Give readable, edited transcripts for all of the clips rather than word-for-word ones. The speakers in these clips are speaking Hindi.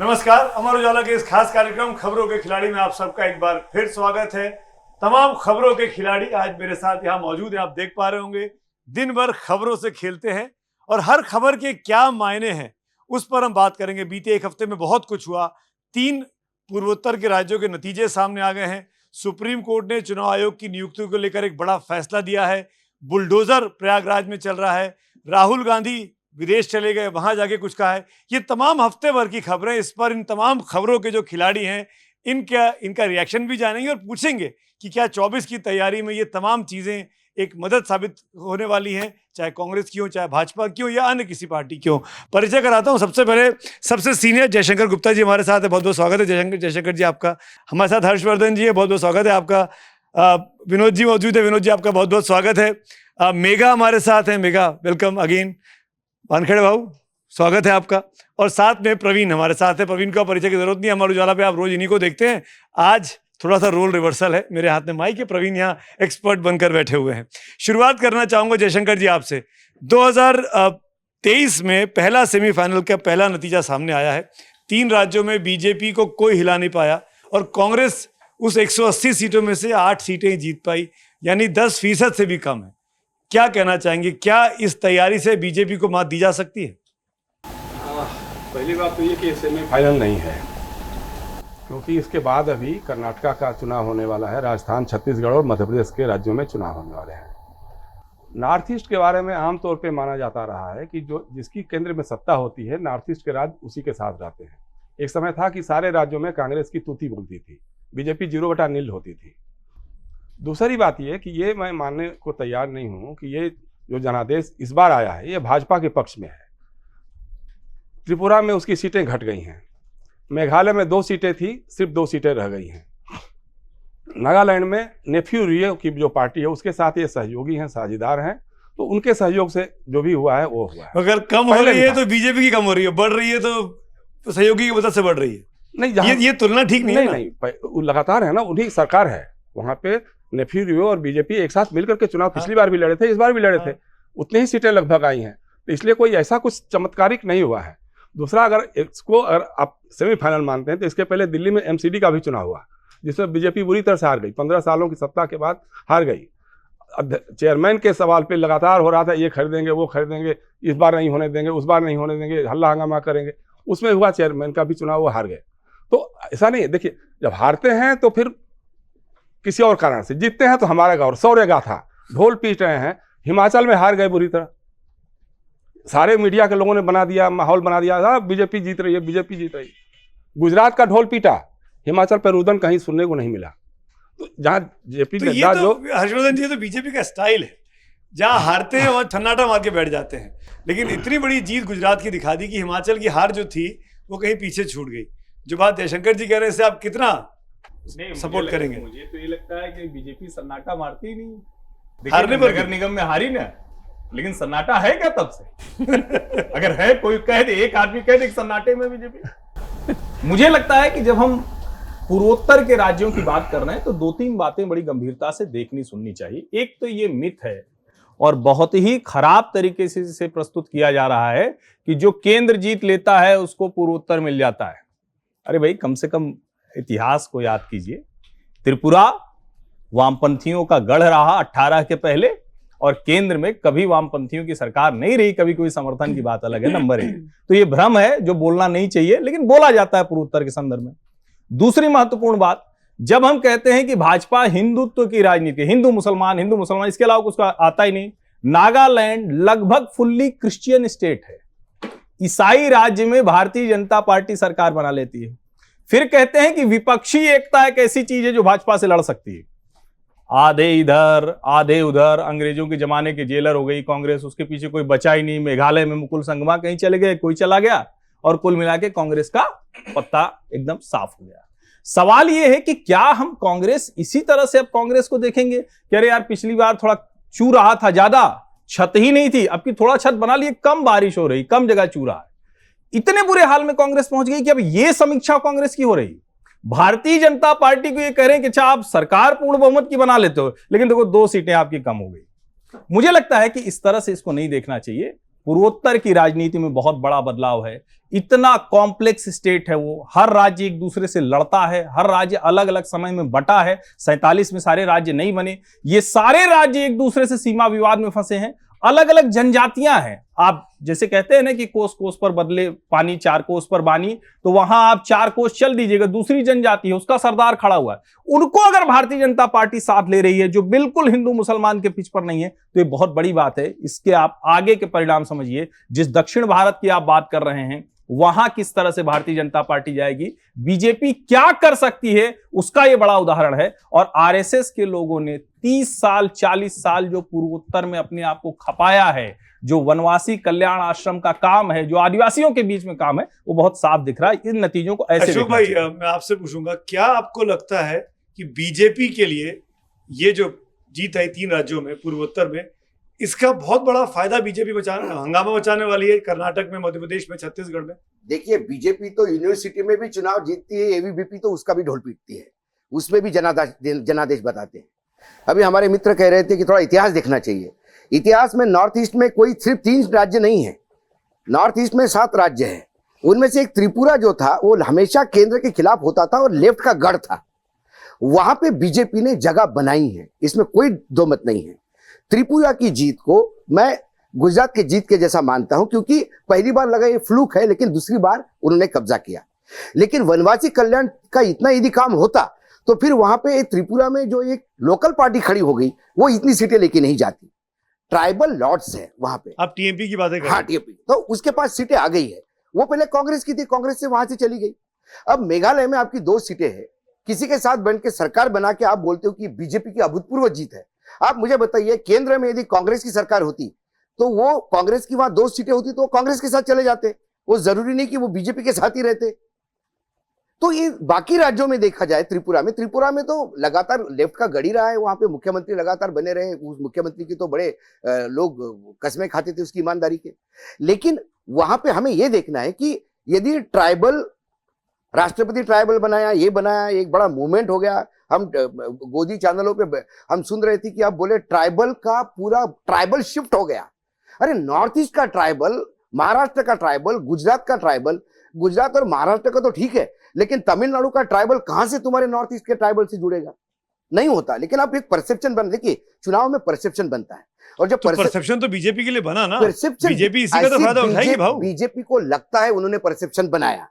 नमस्कार, अमर उजाला के इस खास कार्यक्रम खबरों के खिलाड़ी में आप सबका एक बार फिर स्वागत है। तमाम खबरों के खिलाड़ी आज मेरे साथ यहाँ मौजूद हैं। आप देख पा रहे होंगे दिन भर खबरों से खेलते हैं और हर खबर के क्या मायने हैं उस पर हम बात करेंगे। बीते एक हफ्ते में बहुत कुछ हुआ। 3 पूर्वोत्तर के राज्यों के नतीजे सामने आ गए हैं। सुप्रीम कोर्ट ने चुनाव आयोग की नियुक्ति को लेकर एक बड़ा फैसला दिया है। बुलडोजर प्रयागराज में चल रहा है। राहुल गांधी विदेश चले गए, वहां जाके कुछ कहा है। ये तमाम हफ्ते भर की खबरें, इस पर इन तमाम खबरों के जो खिलाड़ी हैं इनका रिएक्शन भी जानेंगे और पूछेंगे कि क्या 24 की तैयारी में ये तमाम चीजें एक मदद साबित होने वाली हैं, चाहे कांग्रेस की हो, चाहे भाजपा की हो या अन्य किसी पार्टी की हो। परिचय कराता हूं। सबसे पहले सबसे सीनियर जयशंकर गुप्ता जी हमारे साथ है, बहुत बहुत स्वागत है जयशंकर जी आपका। हमारे साथ हर्षवर्धन जी है, बहुत बहुत स्वागत है आपका। विनोद जी मौजूद है, विनोद जी आपका बहुत बहुत स्वागत है। मेघा हमारे साथ है, मेघा वेलकम अगेन। वानखेड़े भाऊ स्वागत है आपका। और साथ में प्रवीण हमारे साथ है। प्रवीण का परिचय की जरूरत नहीं है, अमर उजाला पे आप रोज इन्हीं को देखते हैं। आज थोड़ा सा रोल रिवर्सल है, मेरे हाथ में माइक है, प्रवीण यहाँ एक्सपर्ट बनकर बैठे हुए हैं। शुरुआत करना चाहूंगा जयशंकर जी आपसे। 2023 में पहला सेमीफाइनल का पहला नतीजा सामने आया है। 3 राज्यों में बीजेपी को कोई हिला नहीं पाया और कांग्रेस उस 180 सीटों में से 8 सीटें जीत पाई, यानी 10% से भी कम है। क्या कहना चाहेंगे, क्या इस तैयारी से बीजेपी को मात दी जा सकती है? पहली बात तो ये कि सेमीफाइनल नहीं है, क्योंकि इसके बाद अभी कर्नाटका का चुनाव होने वाला है, राजस्थान, छत्तीसगढ़ और मध्य प्रदेश के राज्यों में चुनाव होने वाले हैं। नॉर्थ ईस्ट के बारे में आमतौर पे माना जाता रहा है कि जिसकी केंद्र में सत्ता होती है, नॉर्थ ईस्ट के राज्य उसी के साथ रहते हैं। एक समय था कि सारे राज्यों में कांग्रेस की तूती बोलती थी, बीजेपी 0/0 होती थी। दूसरी बात यह कि ये मैं मानने को तैयार नहीं हूं कि ये जो जनादेश इस बार आया है ये भाजपा के पक्ष में है। त्रिपुरा में उसकी सीटें घट गई हैं, मेघालय में 2 सीटें थी, सिर्फ 2 सीटें रह गई हैं। नागालैंड में नेफ्यू रियो की जो पार्टी है उसके साथ ये सहयोगी हैं, साझेदार हैं, तो उनके सहयोग से जो भी हुआ है वो हुआ है। अगर कम हो रही है तो बीजेपी की कम हो रही है, बढ़ रही है तो सहयोगी की मदद से बढ़ रही है। नहीं, ये तुलना ठीक नहीं है। नहीं, लगातार है ना, उन्हीं सरकार है वहां पे। नेफ्यू रियो और बीजेपी एक साथ मिलकर के चुनाव पिछली बार भी लड़े थे, इस बार भी लड़े थे, उतनी ही सीटें लगभग आई हैं, तो इसलिए कोई ऐसा कुछ चमत्कारिक नहीं हुआ है। दूसरा, अगर आप सेमीफाइनल मानते हैं तो इसके पहले दिल्ली में एमसीडी का भी चुनाव हुआ, जिसमें बीजेपी बुरी तरह से हार गई। 15 सालों की सत्ता के बाद हार गई। चेयरमैन के सवाल पे लगातार हो रहा था ये खरीदेंगे, वो खरीदेंगे, इस बार नहीं होने देंगे, उस बार नहीं होने देंगे, हल्ला हंगामा करेंगे। उसमें हुआ चेयरमैन का भी चुनाव, वो हार गए। तो ऐसा नहीं है, देखिए जब हारते हैं तो फिर किसी और कारण से, जीतते हैं तो हमारा गौर शौर्य गाथा ढोल पीट रहे हैं। हिमाचल में हार गए बुरी तरह, सारे मीडिया के लोगों ने बना दिया, माहौल बना दिया, बीजेपी जीत रही है, बीजेपी जीत रही है। गुजरात का ढोल पीटा, हिमाचल पर रुदन कहीं सुनने को नहीं मिला। तो जहां जेपी तो ये तो हर्षवर्धन जी, तो बीजेपी का स्टाइल है, जहां हारते हैं वहां सन्नाटा मार के बैठ जाते हैं। लेकिन इतनी बड़ी जीत गुजरात की दिखा दी कि हिमाचल की हार जो थी वो कहीं पीछे छूट गई। जो बात जयशंकर जी कह रहे हैं इससे आप कितना सपोर्ट करेंगे? मुझे तो ये लगता है कि बीजेपी सन्नाटा मारती ही नहीं। हारने पर नगर निगम में हारी ना, लेकिन सन्नाटा है क्या तब से? अगर है, कोई कह दे, एक आदमी कह दे सन्नाटे में बीजेपी। मुझे लगता है कि जब हम पूर्वोत्तर के राज्यों की बात कर रहे हैं तो 2-3 बातें बड़ी गंभीरता से देखनी सुननी चाहिए। एक तो ये मिथ है और बहुत ही खराब तरीके से इसे प्रस्तुत किया जा रहा है कि जो केंद्र जीत लेता है उसको पूर्वोत्तर मिल जाता है। अरे भाई, कम से कम इतिहास को याद कीजिए। त्रिपुरा वामपंथियों का गढ़ रहा 18 के पहले, और केंद्र में कभी वामपंथियों की सरकार नहीं रही, कभी कोई समर्थन की बात अलग है। नंबर 1, तो ये भ्रम है जो बोलना नहीं चाहिए, लेकिन बोला जाता है पूर्वोत्तर के संदर्भ में। दूसरी महत्वपूर्ण बात, जब हम कहते हैं कि भाजपा हिंदुत्व की राजनीति, हिंदू मुसलमान, इसके अलावा कुछ आता ही नहीं। नागालैंड लगभग फुल्ली क्रिश्चियन स्टेट है। ईसाई राज्य में भारतीय जनता पार्टी सरकार बना लेती है। फिर कहते हैं कि विपक्षी एकता एक ऐसी चीज है जो भाजपा से लड़ सकती है। आधे इधर आधे उधर, अंग्रेजों के जमाने के जेलर हो गई कांग्रेस, उसके पीछे कोई बचा ही नहीं। मेघालय में मुकुल संगमा कहीं चले गए, कोई चला गया, और कुल मिला के कांग्रेस का पत्ता एकदम साफ हो गया। सवाल यह है कि क्या हम कांग्रेस इसी तरह से अब कांग्रेस को देखेंगे कि अरे यार पिछली बार थोड़ा चू रहा था, ज्यादा छत ही नहीं थी, अब की थोड़ा छत बना लिए, कम बारिश हो रही, कम जगह चू रहा है। इतने बुरे हाल में कांग्रेस पहुंच गई कि अब यह समीक्षा कांग्रेस की हो रही। भारतीय जनता पार्टी को यह कह रहे हैं कि अच्छा आप सरकार पूर्ण बहुमत की बना लेते हो, लेकिन देखो 2 सीटें आपकी कम हो गई। मुझे लगता है कि इस तरह से इसको नहीं देखना चाहिए। पूर्वोत्तर की राजनीति में बहुत बड़ा बदलाव है। इतना कॉम्प्लेक्स स्टेट है वो, हर राज्य एक दूसरे से लड़ता है, हर राज्य अलग अलग समय में बटा है, 47 में सारे राज्य नहीं बने, ये सारे राज्य एक दूसरे से सीमा विवाद में फंसे हैं, अलग अलग जनजातियां हैं। आप जैसे कहते हैं ना कि कोस कोस पर बदले पानी, 4 कोस पर बानी, तो वहां आप 4 कोस चल दीजिएगा, दूसरी जनजाति है, उसका सरदार खड़ा हुआ है, उनको अगर भारतीय जनता पार्टी साथ ले रही है जो बिल्कुल हिंदू मुसलमान के पिच पर नहीं है, तो ये बहुत बड़ी बात है। इसके आप आगे के परिणाम समझिए। जिस दक्षिण भारत की आप बात कर रहे हैं वहां किस तरह से भारतीय जनता पार्टी जाएगी, बीजेपी क्या कर सकती है, उसका यह बड़ा उदाहरण है। और आरएसएस के लोगों ने 30 साल 40 साल जो पूर्वोत्तर में अपने आप को खपाया है, जो वनवासी कल्याण आश्रम का काम है, जो आदिवासियों के बीच में काम है, वो बहुत साफ दिख रहा है। इन नतीजों को ऐसे अशोक भाई, मैं आपसे पूछूंगा, क्या आपको लगता है कि बीजेपी के लिए ये जो जीत है 3 राज्यों में पूर्वोत्तर में, इसका बहुत बड़ा फायदा बीजेपी हंगामा बचाने वाली है कर्नाटक में, मध्य प्रदेश में, छत्तीसगढ़ में? देखिए, बीजेपी तो यूनिवर्सिटी में भी चुनाव जीतती है, एबीवीपी तो उसका भी ढोल पीटती है, उसमें भी जनादेश बताते हैं। अभी हमारे मित्र कह रहे थे कि थोड़ा इतिहास देखना चाहिए। इतिहास में नॉर्थ ईस्ट में कोई सिर्फ 3 राज्य नहीं है, नॉर्थ ईस्ट में 7 राज्य है। उनमें से एक त्रिपुरा जो था वो हमेशा केंद्र के खिलाफ होता था और लेफ्ट का गढ़ था, वहां पे बीजेपी ने जगह बनाई है, इसमें कोई दो मत नहीं है। त्रिपुरा की जीत को मैं गुजरात की जीत के जैसा मानता हूं, क्योंकि पहली बार लगा ये फ्लूक है, लेकिन दूसरी बार उन्होंने कब्जा किया। लेकिन वनवासी कल्याण का इतना यदि काम होता तो फिर वहां पे त्रिपुरा में जो एक लोकल पार्टी खड़ी हो गई वो इतनी सीटें लेके नहीं जाती। ट्राइबल लॉर्ड्स है वहां पे। आप टीएमपी की बातें कर रहे हैं? हाँ, टीएमपी, तो उसके पास सीटें आ गई है। वो पहले कांग्रेस की थी, कांग्रेस से वहां से चली गई। अब मेघालय में आपकी 2 सीटें हैं, किसी के साथ बन के सरकार बना के आप बोलते हो कि बीजेपी की अभूतपूर्व जीत है। आप मुझे बताइए, केंद्र में यदि कांग्रेस की सरकार होती तो वो कांग्रेस की वहां 2 सीटें होती तो वो कांग्रेस के साथ चले जाते, वो जरूरी नहीं कि वो बीजेपी के साथ ही रहते। तो ये बाकी राज्यों में देखा जाए, त्रिपुरा में तो लगातार लेफ्ट का गड़ी रहा है, वहां पे मुख्यमंत्री लगातार बने रहे। उस मुख्यमंत्री की तो बड़े लोग कस्में खाते थे उसकी ईमानदारी के। लेकिन वहां पे हमें यह देखना है कि यदि ट्राइबल राष्ट्रपति ट्राइबल बनाया, ये बनाया, एक बड़ा मूवमेंट हो गया। हम गोदी चैनलों पे हम सुन रहे थे कि आप बोले ट्राइबल का पूरा ट्राइबल शिफ्ट हो गया। अरे नॉर्थ ईस्ट का ट्राइबल, महाराष्ट्र का ट्राइबल, गुजरात का ट्राइबल, गुजरात और महाराष्ट्र का तो ठीक है, लेकिन तमिलनाडु का ट्राइबल कहां से तुम्हारे नॉर्थ ईस्ट के ट्राइबल से जुड़ेगा? नहीं होता। लेकिन आप एक परसेप्शन बन, देखिए चुनाव में परसेप्शन बनता है, और जब परसेप्शन तो बीजेपी के लिए बना ना, परसेप्शन बीजेपी इसी का तो फायदा उठाएगी भाव। बीजेपी को लगता है उन्होंने परसेप्शन बनाया,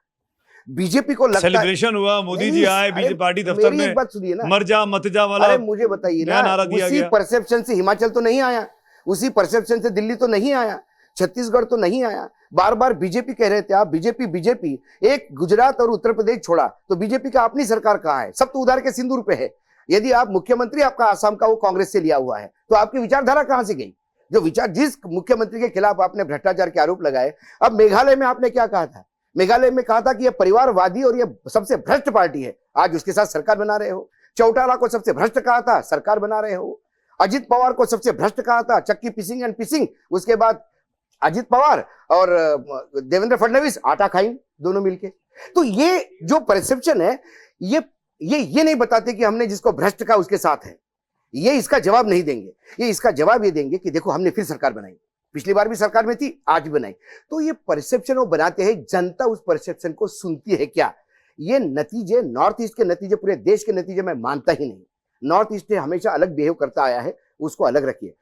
बीजेपी को लगता है सेलिब्रेशन हुआ, मोदी जी आए बीजेपी पार्टी दफ्तर में, एक बात सुनिए ना, मर जा मत जा वाला। अरे मुझे बताइए ना, उसी परसेप्शन से हिमाचल तो नहीं आया, उसी परसेप्शन से दिल्ली तो नहीं आया, छत्तीसगढ़ तो नहीं आया। बार बार बीजेपी कह रहे थे आप, बीजेपी। एक गुजरात और उत्तर प्रदेश छोड़ा तो बीजेपी का अपनी सरकार कहाँ है? सब तो उधार के सिंदूर पे है। यदि आप मुख्यमंत्री आपका आसाम का वो कांग्रेस से लिया हुआ है, तो आपकी विचारधारा कहां से गई? जो विचार, जिस मुख्यमंत्री के खिलाफ आपने भ्रष्टाचार के आरोप लगाए। अब मेघालय में आपने क्या कहा था? मेघालय में कहा था कि यह परिवारवादी और यह सबसे भ्रष्ट पार्टी है, आज उसके साथ सरकार बना रहे हो। चौटाला को सबसे भ्रष्ट कहा था, सरकार बना रहे हो। अजित पवार को सबसे भ्रष्ट कहा था, चक्की पिसिंग एंड पिसिंग, उसके बाद अजित पवार और देवेंद्र फडणवीस आटा खाई दोनों मिलके। तो ये जो परसेप्शन है, ये नहीं बताते कि हमने जिसको भ्रष्ट कहा उसके साथ है। ये इसका जवाब नहीं देंगे, ये इसका जवाब ये देंगे कि देखो हमने फिर सरकार बनाई, पिछली बार भी सरकार में थी, आज भी बनाई। तो ये परसेप्शन वो बनाते हैं, जनता उस परसेप्शन को सुनती है क्या? ये नतीजे, नॉर्थ ईस्ट के नतीजे पूरे देश के नतीजे मैं मानता ही नहीं। नॉर्थ ईस्ट हमेशा अलग बिहेव करता आया है, उसको अलग रखिए।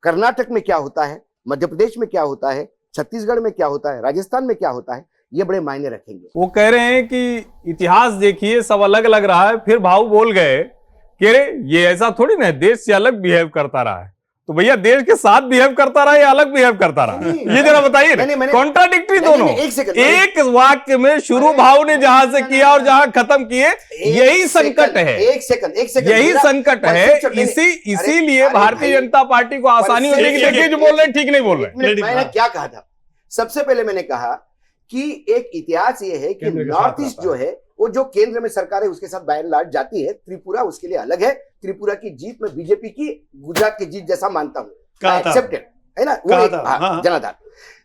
कर्नाटक में क्या होता है, मध्य प्रदेश में क्या होता है, छत्तीसगढ़ में क्या होता है, राजस्थान में क्या होता है, ये बड़े मायने रखेंगे। वो कह रहे हैं कि इतिहास देखिए सब अलग लग रहा है, फिर भाऊ बोल गए कि अरे ये ऐसा थोड़ी ना देश से अलग बिहेव करता रहा है। तो भैया देश के साथ बिहेव करता रहा या अलग बिहेव करता रहा? ये जरा बताइए, कॉन्ट्राडिक्टरी दोनों। एक वाक्य में शुरू भाव ने जहां से किया और जहां खत्म किए, यही संकट है। एक सेकंड यही संकट है। इसीलिए भारतीय जनता पार्टी को आसानी होती है कि देखिए जो बोल रहे हैं ठीक नहीं बोल रहे। मैंने क्या कहा था? सबसे पहले मैंने कहा कि एक इतिहास ये है कि नॉर्थ ईस्ट जो है वो जो केंद्र में सरकार है उसके साथ बाय एंड लार्ज जाती है। त्रिपुरा उसके लिए अलग है। त्रिपुरा की जीत में बीजेपी की गुजरात की जीत जैसा मानता हूं, एक्सेप्टेड है ना, वो जनाधार।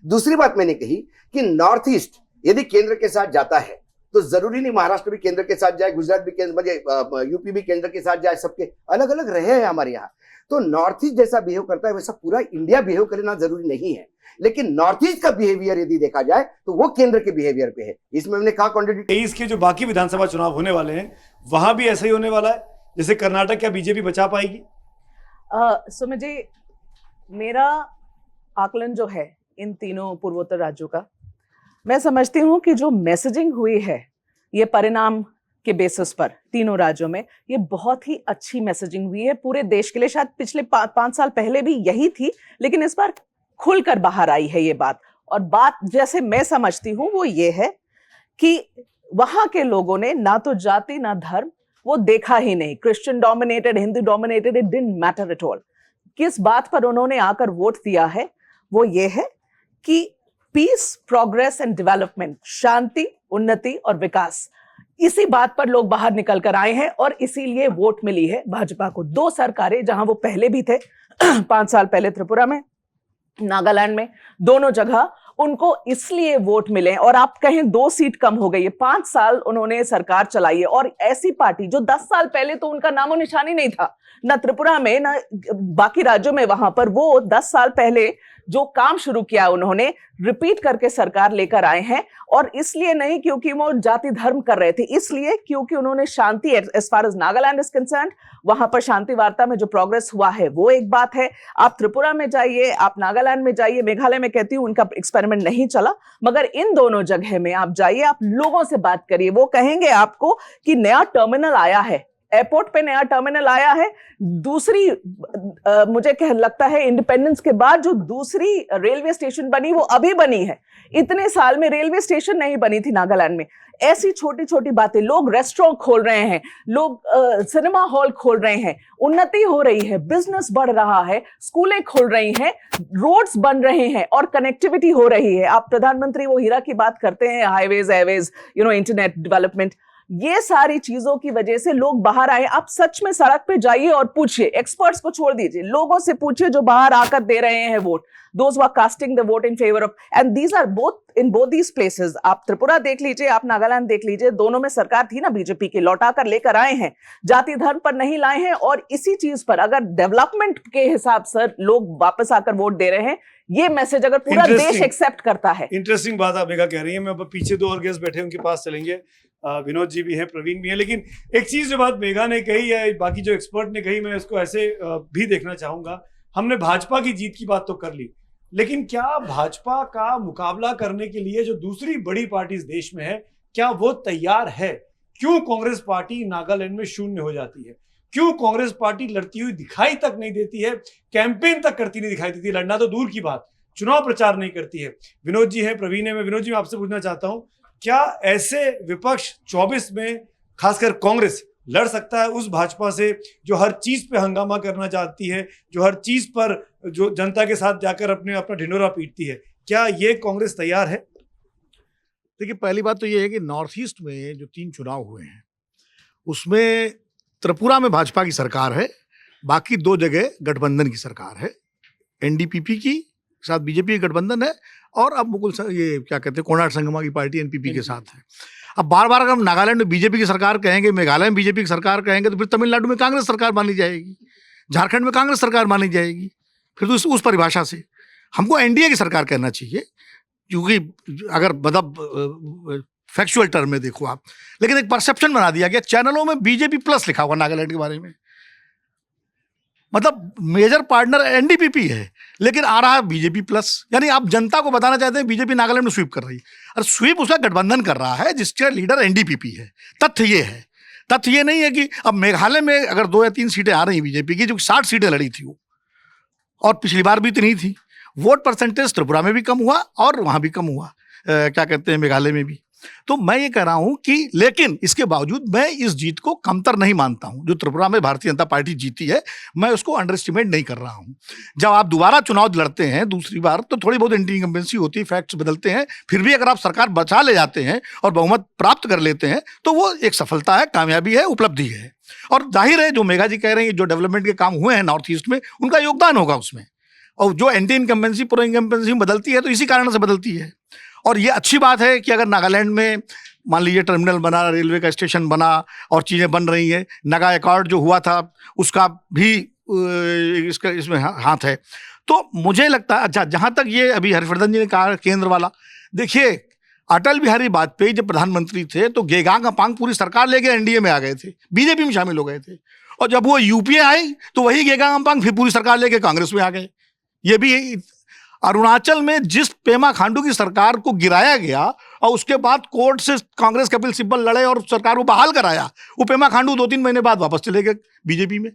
दूसरी बात मैंने कही कि नॉर्थ ईस्ट यदि केंद्र के साथ जाता है तो जरूरी नहीं महाराष्ट्र भी केंद्र के साथ जाए, गुजरात भी केंद्र, यूपी भी केंद्र के साथ जाए, सबके अलग अलग रहे हैं हमारे यहाँ। तो नॉर्थ ईस्ट जैसा बिहेव करता है वैसा पूरा इंडिया बिहेव करना जरूरी नहीं है, लेकिन नॉर्थ ईस्ट का बिहेवियर यदि देखा जाए तो वो केंद्र के बिहेवियर पे है। इसमें हमने कहा कॉन्ट्रडिक्ट। 23 के जो बाकी विधानसभा चुनाव होने वाले हैं वहां भी ऐसा ही होने वाला है जैसे कर्नाटक, क्या बीजेपी बचा पाएगी? सुमित जी, मेरा आकलन जो है इन तीनों पूर्वोत्तर राज्यों का, मैं समझती हूँ कि जो मैसेजिंग हुई है ये परिणाम के बेसिस पर तीनों राज्यों में, ये बहुत ही अच्छी मैसेजिंग हुई है पूरे देश के लिए। शायद पिछले 5 साल पहले भी यही थी, लेकिन इस बार खुलकर बाहर आई है ये बात। और बात जैसे मैं समझती हूँ वो ये है कि वहां के लोगों ने ना तो जाति ना धर्म वो देखा ही नहीं, Christian dominated, Hindu dominated, it didn't matter at all. किस बात पर उन्होंने आकर वोट दिया है वो ये है कि पीस, प्रोग्रेस एंड डेवलपमेंट, शांति, उन्नति और विकास, इसी बात पर लोग बाहर निकल कर आए हैं और इसीलिए वोट मिली है भाजपा को। 2 सरकारें जहां वो पहले भी थे 5 साल पहले त्रिपुरा में, नागालैंड में, दोनों जगह उनको इसलिए वोट मिले। और आप कहें 2 सीट कम हो गई है, 5 साल उन्होंने सरकार चलाई है। और ऐसी पार्टी जो 10 साल पहले तो उनका नामो निशान ही नहीं था, ना त्रिपुरा में ना बाकी राज्यों में, वहां पर वो 10 साल पहले जो काम शुरू किया उन्होंने रिपीट करके सरकार लेकर आए हैं। और इसलिए नहीं क्योंकि वो जाति धर्म कर रहे थे, इसलिए क्योंकि उन्होंने शांति, as far as Nagaland is concerned, वहां पर शांति वार्ता में जो प्रोग्रेस हुआ है वो एक बात है। आप त्रिपुरा में जाइए, आप नागालैंड में जाइए, मेघालय में कहती हूँ उनका एक्सपेरिमेंट नहीं चला, मगर इन दोनों जगह में आप जाइए, आप लोगों से बात करिए, वो कहेंगे आपको कि नया टर्मिनल आया है, एयरपोर्ट पे नया टर्मिनल आया है। दूसरी मुझे लगता है इंडिपेंडेंस के बाद जो दूसरी रेलवे स्टेशन बनी वो अभी बनी है। इतने साल में रेलवे स्टेशन नहीं बनी थी नागालैंड में। ऐसी छोटी छोटी बातें, लोग रेस्टोरेंट खोल रहे हैं, लोग सिनेमा हॉल खोल रहे हैं, उन्नति हो रही है, बिजनेस बढ़ रहा है, स्कूलें खोल रही हैं, रोड्स बन रहे हैं और कनेक्टिविटी हो रही है। आप प्रधानमंत्री वो हीरा की बात करते हैं, हाईवेज, एयरवेज, इंटरनेट डेवलपमेंट, ये सारी चीजों की वजह से लोग बाहर आए। आप सच में सड़क पे जाइए और पूछिए, एक्सपर्ट्स को छोड़ दीजिए, लोगों से पूछिए जो बाहर आकर दे रहे हैं vote, those who are casting the vote in favor of, and these are both these places। आप त्रिपुरा देख लीजिए, आप नागालैंड देख लीजिए, दोनों में सरकार थी ना बीजेपी की, लौटा कर लेकर आए हैं, जाति धर्म पर नहीं लाए हैं। और इसी चीज पर अगर डेवलपमेंट के हिसाब से लोग वापस आकर वोट दे रहे हैं, ये मैसेज अगर पूरा देश एक्सेप्ट करता है। इंटरेस्टिंग बात आप मेघा कह रही है। मैं पीछे 2 और गेस्ट बैठे उनके पास चलेंगे, विनोद जी भी हैं, प्रवीण भी हैं, लेकिन एक चीज जो बात मेघा ने कही है, बाकी जो एक्सपर्ट ने कही, मैं इसको ऐसे भी देखना चाहूंगा। हमने भाजपा की जीत की बात तो कर ली, लेकिन क्या भाजपा का मुकाबला करने के लिए जो दूसरी बड़ी पार्टी इस देश में है, क्या वो तैयार है? क्यों कांग्रेस पार्टी नागालैंड में शून्य हो जाती है? क्यों कांग्रेस पार्टी लड़ती हुई दिखाई तक नहीं देती है, कैंपेन तक करती नहीं दिखाई देती, लड़ना तो दूर की बात, चुनाव प्रचार नहीं करती है? विनोद जी है, प्रवीण है, मैं विनोद जी मैं आपसे पूछना चाहता हूं, क्या ऐसे विपक्ष 24 में खासकर कांग्रेस लड़ सकता है उस भाजपा से जो हर चीज पे हंगामा करना चाहती है, जो हर चीज पर जो जनता के साथ जाकर अपना ढिंडोरा पीटती है? क्या ये कांग्रेस तैयार है? देखिए, पहली बात तो ये है कि नॉर्थ ईस्ट में जो 3 चुनाव हुए हैं उसमें त्रिपुरा में भाजपा की सरकार है, बाकी 2 जगह गठबंधन की सरकार है, एनडीपीपी की साथ बीजेपी का गठबंधन है, और अब मुकुल ये क्या कहते हैं कोणार्क संगमा की पार्टी एनपीपी के साथ है। अब बार बार अगर हम नागालैंड में बीजेपी की सरकार कहेंगे, मेघालय में बीजेपी की सरकार कहेंगे, तो फिर तमिलनाडु में कांग्रेस सरकार मानी जाएगी, झारखंड में कांग्रेस सरकार मानी जाएगी। फिर तो उस परिभाषा से हमको एनडीए की सरकार कहना चाहिए, क्योंकि अगर मतलब फैक्चुअल टर्म में देखो आप, लेकिन एक परसेप्शन बना दिया गया, चैनलों में बीजेपी प्लस लिखा हुआ नागालैंड के बारे में, मतलब मेजर पार्टनर एनडीपीपी है लेकिन आ रहा है बीजेपी प्लस। यानी आप जनता को बताना चाहते हैं बीजेपी नागालैंड में स्वीप कर रही है, और स्वीप उसका गठबंधन कर रहा है जिसका लीडर एनडीपीपी है। तथ्य ये है, तथ्य ये नहीं है कि अब मेघालय में अगर 2 या 3 सीटें आ रही बीजेपी की, जो 60 सीटें लड़ी थी वो, और पिछली बार भी इतनी थी। वोट परसेंटेज त्रिपुरा में भी कम हुआ और वहाँ भी कम हुआ, क्या कहते हैं मेघालय में भी। तो मैं ये कह रहा हूं कि लेकिन इसके बावजूद मैं इस जीत को कमतर नहीं मानता हूं। जो त्रिपुरा में भारतीय जनता पार्टी जीती है, मैं उसको अंडर एस्टिमेट नहीं कर रहा हूं। जब आप दोबारा चुनाव लड़ते हैं दूसरी बार, तो थोड़ी बहुत एंटी इनकम्बेंसी होती है, फैक्ट्स बदलते हैं, फिर भी अगर आप सरकार बचा ले जाते हैं और बहुमत प्राप्त कर लेते हैं तो वो एक सफलता है, कामयाबी है, उपलब्धि है। और जाहिर है जो मेघा जी कह रहे हैं, जो डेवलपमेंट के काम हुए हैं नॉर्थ ईस्ट में, उनका योगदान होगा उसमें। और जो एंटी इनकम्बेंसी प्रो इनकम्बेंसी बदलती है तो इसी कारण से बदलती है। और ये अच्छी बात है कि अगर नागालैंड में मान लीजिए टर्मिनल बना, रेलवे का स्टेशन बना और चीज़ें बन रही हैं। नगा अकॉर्ड जो हुआ था उसका भी इसका इसमें हाथ है। तो मुझे लगता है, अच्छा जहाँ तक ये अभी हर्षवर्धन जी ने कहा केंद्र वाला, देखिए अटल बिहारी वाजपेयी जब प्रधानमंत्री थे तो गेगांग अपांग पूरी सरकार लेके एनडीए में आ गए थे, बीजेपी में शामिल हो गए थे। और जब वो यूपीए आई तो वही गेगांग अपांग फिर पूरी सरकार लेके कांग्रेस में आ गए। ये भी अरुणाचल में जिस पेमा खांडू की सरकार को गिराया गया और उसके बाद कोर्ट से कांग्रेस कपिल सिब्बल लड़े और सरकार को बहाल कराया, वो पेमा खांडू 2-3 महीने बाद वापस चले गए बीजेपी में।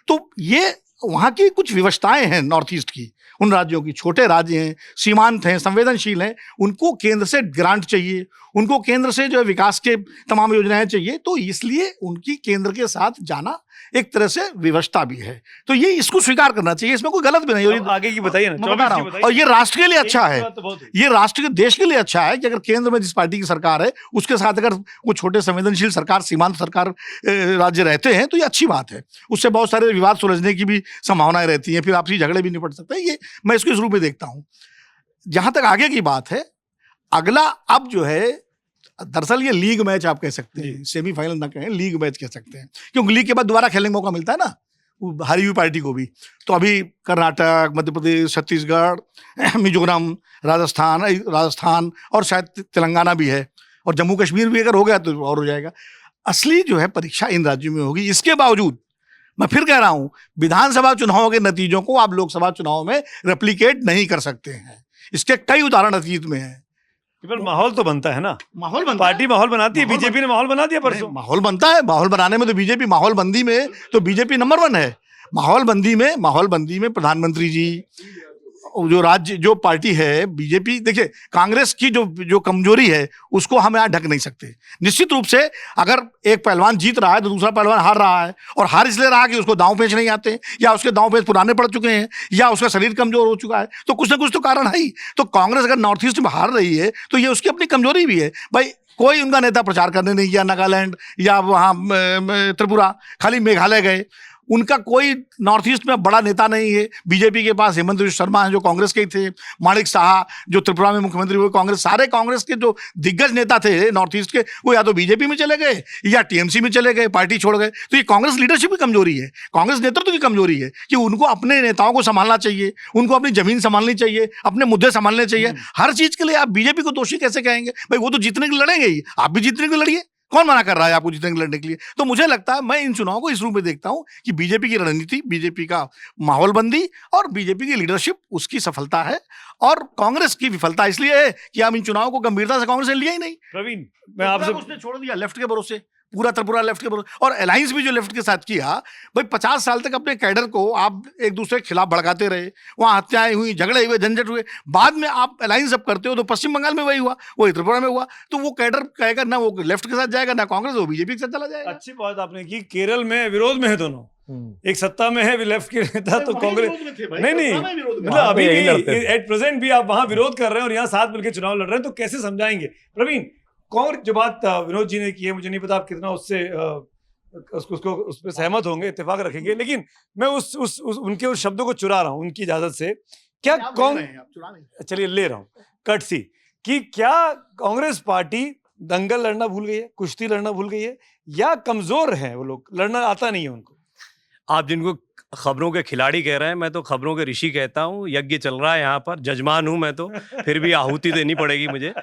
तो ये वहाँ की कुछ विवशताएं हैं नॉर्थ ईस्ट की, उन राज्यों की, छोटे राज्य हैं, सीमांत हैं, संवेदनशील हैं, उनको केंद्र से ग्रांट चाहिए, उनको केंद्र से जो है विकास के तमाम योजनाएं चाहिए। तो इसलिए उनकी केंद्र के साथ जाना एक तरह से विवशता भी है। तो ये इसको स्वीकार करना चाहिए, इसमें कोई गलत भी नहीं। अब आगे की बताइए ना, मैं बता रहा हूं। और ये राष्ट्र के लिए अच्छा है, ये राष्ट्र के देश के लिए अच्छा है कि अगर केंद्र में जिस पार्टी की सरकार है उसके साथ अगर वो छोटे संवेदनशील सरकार, सीमांत सरकार राज्य रहते हैं तो ये अच्छी बात है। उससे बहुत सारे विवाद सुलझने की भी संभावनाएं रहती हैं, फिर आपसी झगड़े भी निपट सकते हैं। ये मैं इसको इस रूप में देखता हूँ। जहां तक आगे की बात है, अगला अब जो है, दरअसल ये लीग मैच आप कह सकते हैं, सेमीफाइनल ना कहें, लीग मैच कह सकते हैं, क्योंकि लीग के बाद दोबारा खेलने का मौका मिलता है ना हारी हुई पार्टी को भी। तो अभी कर्नाटक, मध्य प्रदेश, छत्तीसगढ़, मिजोरम, राजस्थान और शायद तेलंगाना भी है, और जम्मू कश्मीर भी अगर हो गया तो और हो जाएगा। असली जो है परीक्षा इन राज्यों में होगी। इसके बावजूद मैं फिर कह रहा हूं, विधानसभा चुनाव के नतीजों को आप लोकसभा चुनाव में रेप्लिकेट नहीं कर सकते हैं। इसके कई उदाहरण अतीत में हैं। पर माहौल तो बनता है ना, माहौल बनता पार्टी माहौल बनाती है, बीजेपी ने माहौल बना दिया परसों। माहौल बनता है, माहौल बनाने में तो बीजेपी, माहौल बंदी में तो बीजेपी नंबर 1 है। माहौल बंदी में प्रधानमंत्री जी, जो राज्य जो पार्टी है बीजेपी, देखिए कांग्रेस की जो कमजोरी है उसको हम यहाँ ढक नहीं सकते। निश्चित रूप से अगर एक पहलवान जीत रहा है तो दूसरा पहलवान हार रहा है, और हार इसलिए रहा कि उसको दांव पेच नहीं आते, या उसके दांव पेच पुराने पड़ चुके हैं, या उसका शरीर कमजोर हो चुका है। तो कुछ ना कुछ तो कारण है ही। तो कांग्रेस अगर नॉर्थ ईस्ट में हार रही है तो ये उसकी अपनी कमजोरी भी है। भाई कोई उनका नेता प्रचार करने नहीं गया नागालैंड या वहाँ त्रिपुरा, खाली मेघालय गए। उनका कोई नॉर्थ ईस्ट में बड़ा नेता नहीं है। बीजेपी के पास हेमंत बिश्व शर्मा हैं जो कांग्रेस के ही थे, माणिक साहा जो त्रिपुरा में मुख्यमंत्री हुए कांग्रेस, सारे कांग्रेस के जो दिग्गज नेता थे नॉर्थ ईस्ट के, वो या तो बीजेपी में चले गए या टीएमसी में चले गए, पार्टी छोड़ गए। तो ये कांग्रेस लीडरशिप की कमजोरी है, कांग्रेस नेतृत्व की कमजोरी है कि उनको अपने नेताओं को संभालना चाहिए, उनको अपनी जमीन संभालनी चाहिए, अपने मुद्दे संभालने चाहिए। हर चीज के लिए आप बीजेपी को दोषी कैसे कहेंगे? भाई वो तो जीतने के लिए लड़ेंगे ही, आप भी जीतने के लिए लड़िए। कौन मना कर रहा है आपको जीतने के लड़ने के लिए? तो मुझे लगता है, मैं इन चुनावों को इस रूप में देखता हूं कि बीजेपी की रणनीति, बीजेपी का माहौलबंदी और बीजेपी की लीडरशिप, उसकी सफलता है, और कांग्रेस की विफलता इसलिए है कि हम इन चुनावों को गंभीरता से कांग्रेस ने लिया ही नहीं। प्रवीण, मैं आपसे, उसने छोड़ दिया लेफ्ट के भरोसे, पूरा त्रिपुरा लेफ्ट के भरोसे, और अलायंस भी जो लेफ्ट के साथ किया। भाई 50 साल तक अपने कैडर को आप एक दूसरे के खिलाफ भड़काते रहे, वहां हत्याएं हुई, झगड़े हुए, झंझट हुए, बाद में आप अलायंस अब करते हो तो पश्चिम बंगाल में वही हुआ, वही त्रिपुरा में हुआ। तो वो कैडर कहेगा ना वो लेफ्ट के साथ जाएगा, ना कांग्रेस, वो बीजेपी के साथ चला जाएगा। अच्छी बात आपने की। केरल में विरोध में है दोनों, एक सत्ता में है लेफ्ट के नेता तो कांग्रेस नहीं, मतलब अभी एट प्रेजेंट भी आप वहां विरोध कर रहे हैं और यहाँ साथ मिलकर चुनाव लड़ रहे हैं, तो कैसे समझाएंगे? प्रवीण, कौन जो बात विनोद जी ने की है, मुझे नहीं पता आप कितना उससे उसको उस पर सहमत होंगे, इत्तेफाक रखेंगे, लेकिन मैं उनके उस शब्दों को चुरा रहा हूं उनकी इजाजत से। क्या कौन, चलिए ले रहा हूं कटसी, कि क्या कांग्रेस पार्टी दंगल लड़ना भूल गई है, कुश्ती लड़ना भूल गई है, या कमजोर है वो लोग, लड़ना आता नहीं है उनको? आप जिनको खबरों के खिलाड़ी कह रहे हैं, मैं तो खबरों के ऋषि कहता हूँ। यज्ञ चल रहा है यहाँ पर, जजमान हूँ मैं तो, फिर भी आहुति देनी पड़ेगी मुझे।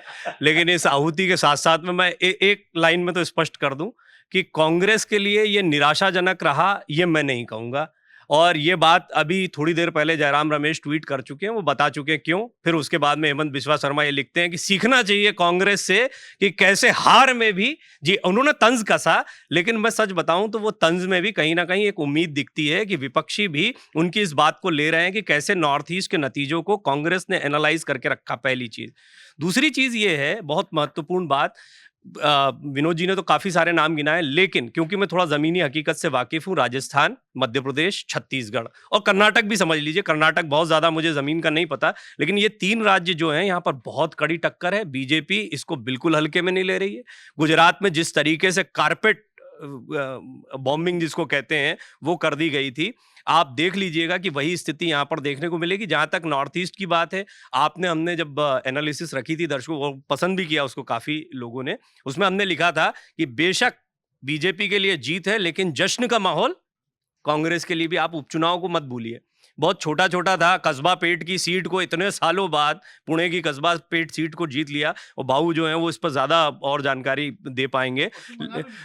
लेकिन इस आहुति के साथ साथ में मैं एक लाइन में तो स्पष्ट कर दूं कि कांग्रेस के लिए ये निराशाजनक रहा, ये मैं नहीं कहूँगा। और ये बात अभी थोड़ी देर पहले जयराम रमेश ट्वीट कर चुके हैं, वो बता चुके हैं क्यों। फिर उसके बाद में हेमंत बिस्वा शर्मा ये लिखते हैं कि सीखना चाहिए कांग्रेस से कि कैसे हार में भी, जी उन्होंने तंज कसा, लेकिन मैं सच बताऊं तो वो तंज में भी कहीं ना कहीं एक उम्मीद दिखती है कि विपक्षी भी उनकी इस बात को ले रहे हैं कि कैसे नॉर्थ ईस्ट के नतीजों को कांग्रेस ने एनालाइज करके रखा, पहली चीज। दूसरी चीज ये है, बहुत महत्वपूर्ण बात, विनोद जी ने तो काफी सारे नाम गिनाए, लेकिन क्योंकि मैं थोड़ा जमीनी हकीकत से वाकिफ हूं, राजस्थान, मध्य प्रदेश, छत्तीसगढ़ और कर्नाटक भी समझ लीजिए, कर्नाटक बहुत ज्यादा मुझे जमीन का नहीं पता, लेकिन ये 3 राज्य जो हैं यहाँ पर बहुत कड़ी टक्कर है। बीजेपी इसको बिल्कुल हल्के में नहीं ले रही है। गुजरात में जिस तरीके से कारपेट बॉम्बिंग जिसको कहते हैं वो कर दी गई थी। आप देख लीजिएगा कि वही स्थिति यहाँ पर देखने को मिलेगी। जहाँ तक नॉर्थ ईस्ट की बात है, हमने जब एनालिसिस रखी थी, दर्शकों को पसंद भी किया उसको काफ़ी लोगों ने। उसमें हमने लिखा था कि बेशक बीजेपी के लिए जीत है, लेकिन जश्न का माहौल कांग्रेस के लिए भी। आप उपचुनाव को मत भूलिए, बहुत छोटा छोटा था। कस्बा पेट की सीट को इतने सालों बाद पुणे की कस्बा पेट सीट को जीत लिया, और बाबू जो है वो इस पर ज़्यादा और जानकारी दे पाएंगे।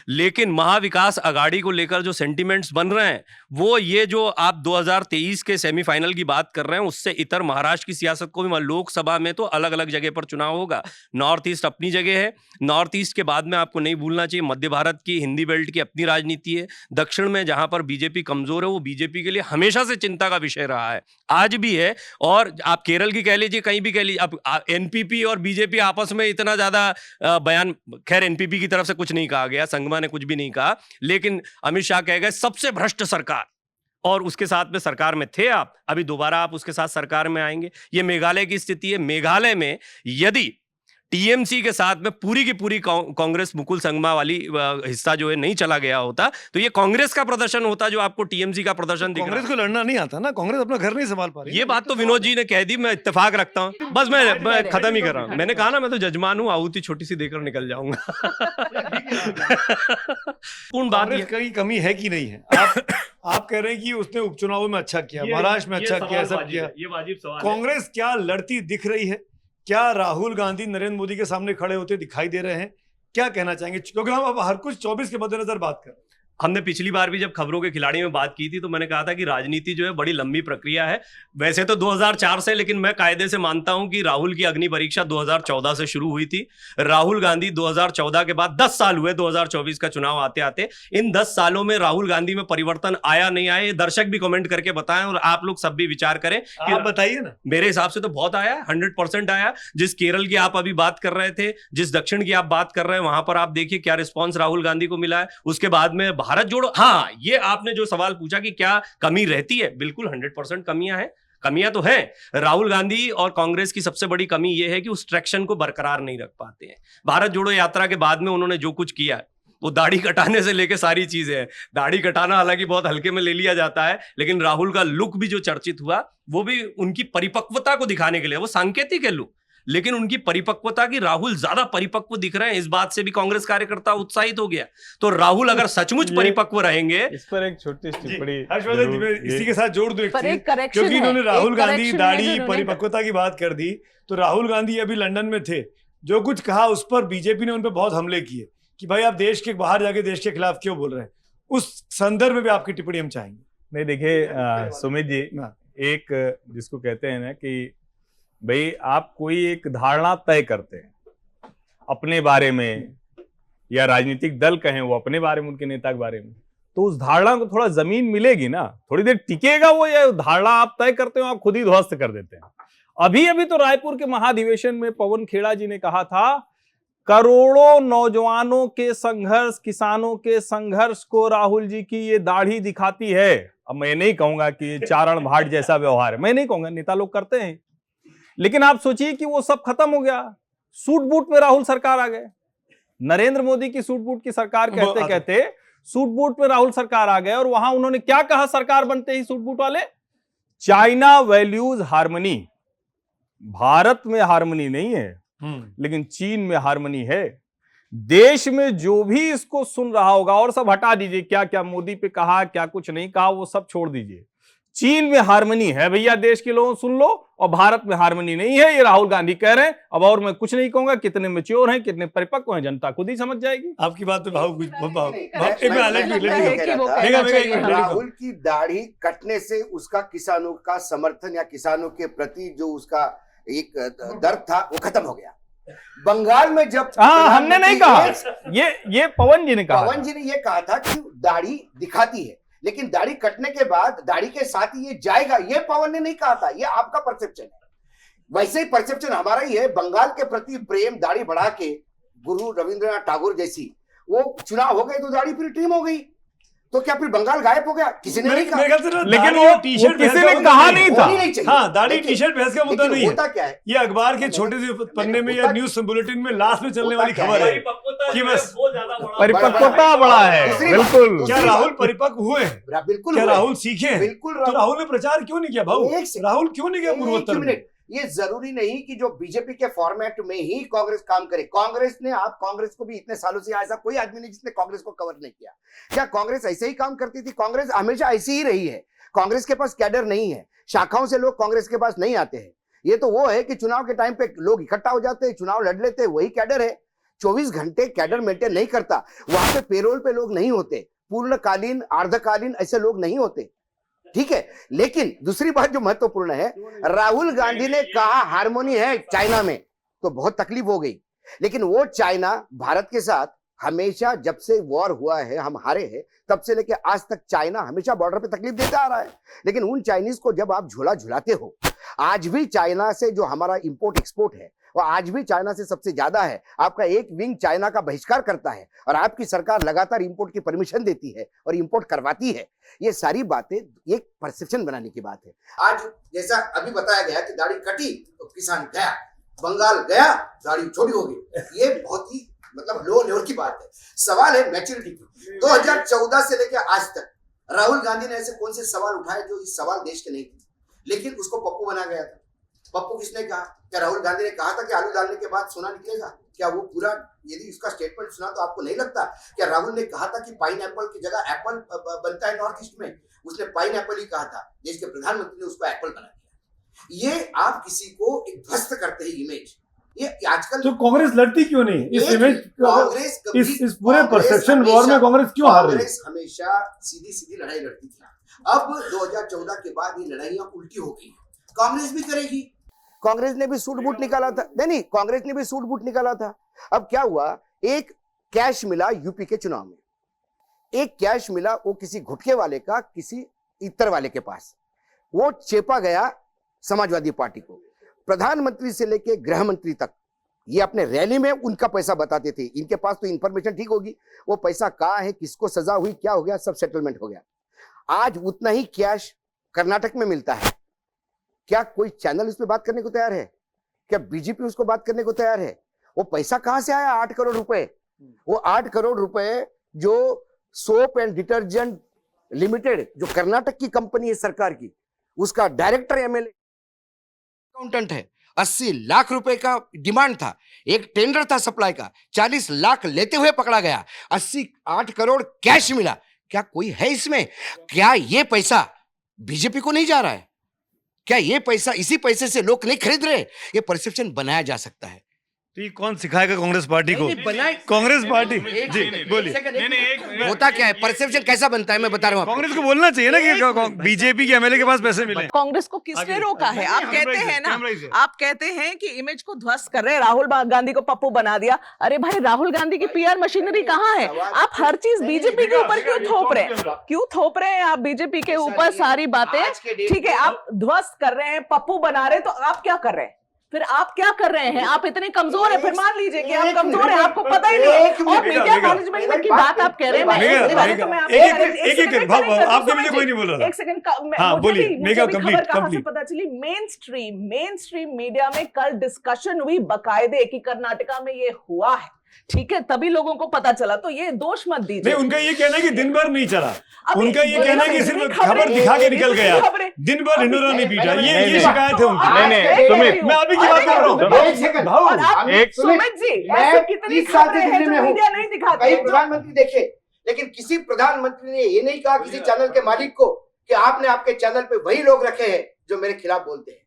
लेकिन महाविकास अघाड़ी को लेकर जो सेंटिमेंट्स बन रहे हैं, वो ये जो आप 2023 के सेमीफाइनल की बात कर रहे हैं, उससे इतर महाराष्ट्र की सियासत को भी, लोकसभा में तो अलग अलग जगह पर चुनाव होगा। नॉर्थ ईस्ट अपनी जगह है, नॉर्थ ईस्ट के बाद में आपको नहीं भूलना चाहिए मध्य भारत की, हिंदी बेल्ट की अपनी राजनीति है। दक्षिण में जहां पर बीजेपी कमजोर है, वो बीजेपी के लिए हमेशा से चिंता का विषय रहा है, आज भी है। और आप केरल की कह लीजिए, कहीं भी कह लीजिए, अब एनपीपी और बीजेपी आपस में इतना ज्यादा बयान, खैर एनपीपी की तरफ से कुछ नहीं कहा गया, संगमा ने कुछ भी नहीं कहा, लेकिन अमित शाह कह गए सबसे भ्रष्ट सरकार, और उसके साथ में सरकार में थे आप, अभी दोबारा आप उसके साथ सरकार में आएंगे। ये मेघालय की स्थिति है। मेघालय में यदि टीएमसी के साथ में पूरी की पूरी कांग्रेस मुकुल संगमा वाली हिस्सा जो है नहीं चला गया होता, तो ये कांग्रेस का प्रदर्शन होता जो आपको टीएमसी का प्रदर्शन दिख रहा है। कांग्रेस को लड़ना नहीं आता ना, कांग्रेस अपना घर नहीं संभाल पा रही। ये बात तो विनोद जी ने कह दी, मैं इत्तेफाक रखता हूं। बस मैं खत्म ही कर रहा हूं। मैंने कहा ना, मैं तो जजमान हूं, आहुति छोटी सी देकर निकल जाऊंगा। पूर्ण बात ये कहीं कमी है कि नहीं है? आप कह रहे हैं कि उसने उपचुनावों में अच्छा किया, महाराष्ट्र में अच्छा किया, सब किया। ये वाजिब सवाल। कांग्रेस क्या लड़ती दिख रही है? क्या राहुल गांधी नरेंद्र मोदी के सामने खड़े होते दिखाई दे रहे हैं? क्या कहना चाहेंगे? क्योंकि हम अब हर कुछ 24 के मद्देनजर बात कर रहे हैं। हमने पिछली बार भी जब खबरों के खिलाड़ी में बात की थी, तो मैंने कहा था कि राजनीति जो है बड़ी लंबी प्रक्रिया है। वैसे तो 2004 से, लेकिन मैं कायदे से मानता हूं कि राहुल की अग्नि परीक्षा 2014 से शुरू हुई थी। राहुल गांधी 2014 के बाद 10 साल हुए 2024 का चुनाव आते आते। इन 10 सालों में राहुल गांधी में परिवर्तन आया नहीं आया, ये दर्शक भी कमेंट करके बताएं और आप लोग सब भी विचार करें। आप बताइए ना। मेरे हिसाब से तो बहुत आया, 100% आया। जिस केरल की आप अभी बात कर रहे थे, जिस दक्षिण की आप बात कर रहे हैं, वहां पर आप देखिए क्या रिस्पॉन्स राहुल गांधी को मिला है। उसके बाद में भारत जोड़ो, हाँ, ये आपने जो सवाल पूछा कि क्या कमी रहती है, बिल्कुल 100% कमियां हैं। कमियां तो है। राहुल गांधी और कांग्रेस की सबसे बड़ी कमी यह है कि उस ट्रैक्शन को बरकरार नहीं रख पाते हैं। भारत जोड़ो यात्रा के बाद में उन्होंने जो कुछ किया है, वो दाढ़ी कटाने से लेके सारी चीजें हैं। दाढ़ी कटाना हालांकि बहुत हल्के में ले लिया जाता है, लेकिन राहुल का लुक भी जो चर्चित हुआ, वो भी उनकी परिपक्वता को दिखाने के लिए, वो सांकेतिक है लुक, लेकिन उनकी परिपक्वता की, राहुल ज्यादा परिपक्व दिख रहे हैं, इस बात से भी कांग्रेस कार्यकर्ता उत्साहित हो गया। तो राहुल अगर सचमुच परिपक्व रहेंगे। इस पर एक छोटी टिप्पणी हर्षवर्धन, इसी के साथ जोड़ दो एक चीज, करेक्शन क्योंकि इन्होंने राहुल गांधी correction दाढ़ी है जो परिपक्वता की बात कर दी, तो राहुल गांधी अभी लंदन में थे, जो कुछ कहा उस पर बीजेपी ने उन पर बहुत हमले किए कि भाई आप देश के बाहर जाके देश के खिलाफ क्यों बोल रहे हैं। उस संदर्भ में भी आपकी टिप्पणी हम चाहेंगे। नहीं, देखिए सुमित जी, एक जिसको कहते हैं ना कि भाई आप कोई एक धारणा तय करते हैं अपने बारे में, या राजनीतिक दल कहें वो अपने बारे में, उनके नेता के बारे में, तो उस धारणा को थोड़ा जमीन मिलेगी ना, थोड़ी देर टिकेगा वो। या धारणा आप तय करते हो, आप खुद ही ध्वस्त कर देते हैं। अभी तो रायपुर के महाधिवेशन में पवन खेड़ा जी ने कहा था, करोड़ों नौजवानों के संघर्ष, किसानों के संघर्ष को राहुल जी की ये दाढ़ी दिखाती है। अब मैं नहीं कहूंगा कि चारण भाट जैसा व्यवहार है, मैं नहीं कहूंगा, नेता लोग करते हैं, लेकिन आप सोचिए कि वो सब खत्म हो गया। सूट बूट में राहुल सरकार आ गए, नरेंद्र मोदी की सूट बूट की सरकार कहते कहते सूट बूट में राहुल सरकार आ गए। और वहां उन्होंने क्या कहा सरकार बनते ही सूट बूट वाले? China values harmony. भारत में हार्मनी नहीं है, लेकिन चीन में हार्मनी है। देश में जो भी इसको सुन रहा होगा, और सब हटा दीजिए, क्या क्या मोदी पे कहा, क्या कुछ नहीं कहा, वो सब छोड़ दीजिए। चीन में हार्मनी है भैया, देश के लोगों सुन लो, और भारत में हार्मनी नहीं है। ये राहुल गांधी कह रहे हैं। अब और मैं कुछ नहीं कहूंगा, कितने मैच्योर हैं, कितने परिपक्व हैं, जनता खुद ही समझ जाएगी। आपकी बात पे राहुल की दाढ़ी कटने से उसका किसानों का समर्थन या किसानों के प्रति जो उसका एक दर्द था वो खत्म हो गया। बंगाल में जब हमने नहीं कहा, ये पवन जी ने कहा, पवन जी ने ये कहा था कि दाढ़ी दिखाती है, लेकिन दाढ़ी कटने के बाद दाढ़ी के साथ ही ये जाएगा, ये पवन ने नहीं कहा था, ये आपका परसेप्शन है। वैसे ही परसेप्शन हमारा ही है। बंगाल के प्रति प्रेम दाढ़ी बढ़ा के, गुरु रविंद्रनाथ टैगोर जैसी, वो चुनाव हो गए तो दाढ़ी फिर ट्रिम हो गई। तो क्या फिर बंगाल गायब हो गया? किसी ने नहीं कहा। मेरे ख्याल से ना लेकिन दाढ़ी वो और टी-शर्ट किसी बहस का ने मुद्दा कहा नहीं है। नहीं था। होनी नहीं चाहिए। हाँ, दाढ़ी लेकिन- टी-शर्ट बहस का मुद्दा लेकिन नहीं होता है। क्या है? ये अखबार के मैंने- छोटे से पन्ने में या होता- न्यूज बुलेटिन में लास्ट में चलने होता वाली क्या खबर है? है कि बस परिपक्वता बड़ा है, दूसरी बिल्कुल। बात- क्या राहुल परिपक्व हुए हैं? बिल्कुल क्या हुए। राहुल सीखे हैं? बिल्कुल तो राहुल ने प्रचार क्यों नहीं किया भाऊ? एक सेकंड। राहुल क्यों नहीं गया एक पूर्वोत्तर में? मिनट, ये जरूरी नहीं कि जो बीजेपी के फॉर्मेट में ही कांग्रेस काम करे। कांग्रेस ने, आप कांग्रेस को भी इतने सालों से, ऐसा कोई आदमी नहीं जिसने कांग्रेस को कवर नहीं किया। क्या कांग्रेस ऐसे ही काम करती थी? कांग्रेस हमेशा ऐसी ही रही है। कांग्रेस के पास कैडर नहीं है, शाखाओं से लोग कांग्रेस के पास नहीं आते हैं। ये तो वो है कि चुनाव के टाइम पे लोग इकट्ठा हो जाते हैं, चुनाव लड़ लेते हैं, वही कैडर है। 24 घंटे कैडर मेंटेन नहीं करता। वहां पे पेरोल पे लोग नहीं होते, पूर्णकालीन अर्धकालीन ऐसे लोग नहीं होते, ठीक है। लेकिन दूसरी बात जो महत्वपूर्ण है, राहुल गांधी ने कहा हार्मोनी है चाइना में, तो बहुत तकलीफ हो गई। लेकिन वो चाइना भारत के साथ हमेशा, जब से वॉर हुआ है, हम हारे हैं, तब से लेके आज तक चाइना हमेशा बॉर्डर पे तकलीफ देता आ रहा है। लेकिन उन चाइनीज को जब आप झोला झुलाते हो, आज भी चाइना से जो हमारा इंपोर्ट एक्सपोर्ट है वो आज भी चाइना से सबसे ज्यादा है। आपका एक विंग चाइना का बहिष्कार करता है और आपकी सरकार लगातार इंपोर्ट की परमिशन देती है और इंपोर्ट करवाती है। ये सारी बातें एक परसेप्शन बनाने की बात है। आज जैसा अभी बताया गया कि दाढ़ी कटी तो किसान गया, बंगाल गया दाढ़ी छोड़ी हो गई, ये बहुत ही मतलब लो लेवल की बात है। सवाल है मैच्योरिटी की। 2014 से लेकर आज तक राहुल गांधी ने ऐसे कौन से सवाल उठाए जो इस सवाल देश के नहीं थे, लेकिन उसको पप्पू बना गया था। पप्पू किसने कहा? क्या राहुल गांधी ने कहा था कि आलू डालने के बाद सोना निकलेगा? क्या वो पूरा, यदि उसका स्टेटमेंट सुना तो आपको नहीं लगता क्या राहुल ने कहा था कि पाइन एप्पल की जगह एप्पल बनता है नॉर्थ ईस्ट में? उसने पाइन एप्पल ही कहा था, देश के प्रधानमंत्री ने उसको एप्पल बना दिया। ये आप किसी को एक ध्वस्त करते हैं इमेज, ये आजकल तो कांग्रेस लड़ती क्यों नहीं इस इमेज? कांग्रेस इस पूरे परसेप्शन वॉर में कांग्रेस क्यों हार रही है? कांग्रेस हमेशा सीधी सीधी लड़ाई लड़ती थी। अब 2014 के बाद ये लड़ाइयां उल्टी हो गई। कांग्रेस भी करेगी। कांग्रेस ने भी सूट बूट निकाला था, नहीं कांग्रेस ने भी सूट बूट निकाला था। अब क्या हुआ, एक कैश मिला यूपी के चुनाव में, एक कैश मिला वो किसी घुटके वाले का किसी इतर वाले के पास, वो चेपा गया समाजवादी पार्टी को। प्रधानमंत्री से लेके गृह मंत्री तक ये अपने रैली में उनका पैसा बताते थे। इनके पास तो इंफॉर्मेशन ठीक होगी, वो पैसा कहाँ है, किसको सजा हुई, क्या हो गया, सब सेटलमेंट हो गया। आज उतना ही कैश कर्नाटक में मिलता है। क्या कोई चैनल उस पर बात करने को तैयार है? क्या बीजेपी उसको बात करने को तैयार है? वो पैसा कहां से आया? 8 करोड़ रुपए। वो 8 करोड़ रुपए जो सोप एंड डिटर्जेंट लिमिटेड जो कर्नाटक की कंपनी है सरकार की, उसका डायरेक्टर एमएलए अकाउंटेंट है। 80 लाख रुपए का डिमांड था, एक टेंडर था सप्लाई का, 40 लाख लेते हुए पकड़ा गया। 8 करोड़ कैश मिला। क्या कोई है इसमें? क्या ये पैसा बीजेपी को नहीं जा रहा है? क्या ये पैसा, इसी पैसे से लोग नहीं खरीद रहे? ये परसेप्शन बनाया जा सकता है। तो ये कौन सिखाएगा कांग्रेस पार्टी को? बनाए कांग्रेस पार्टी एक जी सेकंड, बोलिए। एक सेकंड, होता क्या है, परसेप्शन कैसा बनता है मैं बता रहा हूँ आपको। कांग्रेस को बोलना चाहिए ना कि बीजेपी के एमएलए के पास पैसे मिले। कांग्रेस को किसने आगे। रोका है? आप कैमरा कहते इधर, हैं ना, कैमरा इधर। आप कहते हैं कि इमेज को ध्वस्त कर रहे हैं, राहुल गांधी को पप्पू बना दिया। अरे भाई, राहुल गांधी की पीआर मशीनरी कहाँ है? आप हर चीज बीजेपी के ऊपर क्यों थोप रहे हैं? क्यों थोप रहे हैं आप बीजेपी के ऊपर सारी बातें? ठीक है, आप ध्वस्त कर रहे हैं, पप्पू बना रहे हैं, तो आप क्या कर रहे हैं? फिर आप क्या कर रहे हैं? आप इतने कमजोर हैं, फिर मान लीजिए कि आप कमजोर हैं, आपको पता ही नहीं है। और मीडिया मैनेजमेंट की बात आप कह रहे हैं, मैं एक आपके मुझे कोई नहीं बोल रहा। एक सेकंड, हाँ, बोलिए, मेगा खबर कंप्लीट, कहाँ से कंप्लीट। पता चली? मेन स्ट्रीम मीडिया में कल डिस्कशन हुई बकायदे कि कर्नाटका में ये हुआ है, ठीक है, तभी लोगों को पता चला। तो ये दोष मत नहीं, दीजिए। उनका ये कहना है कि दिन भर नहीं चला। अभी उनका ये कहना है कि सिर्फ खबर दिखा के निकल गया, दिन भर हिंडोरा नहीं पीटा। ये शिकायत है उनकी। नहीं, सुमित, मैं अभी की बात कर रहा हूँ। एक सेकंड, और आप एक सुमित जी, मैं ऐसे कितनी 30 साल से खबरें हैं दिल्ली जो में हूँ। मीडिया नहीं दिखाते कई हैं? प्रधानमंत्री देखे, लेकिन किसी प्रधानमंत्री ने ये नहीं कहा किसी चैनल के मालिक को कि आपने आपके चैनल पे वही लोग रखे हैं जो मेरे खिलाफ बोलते हैं।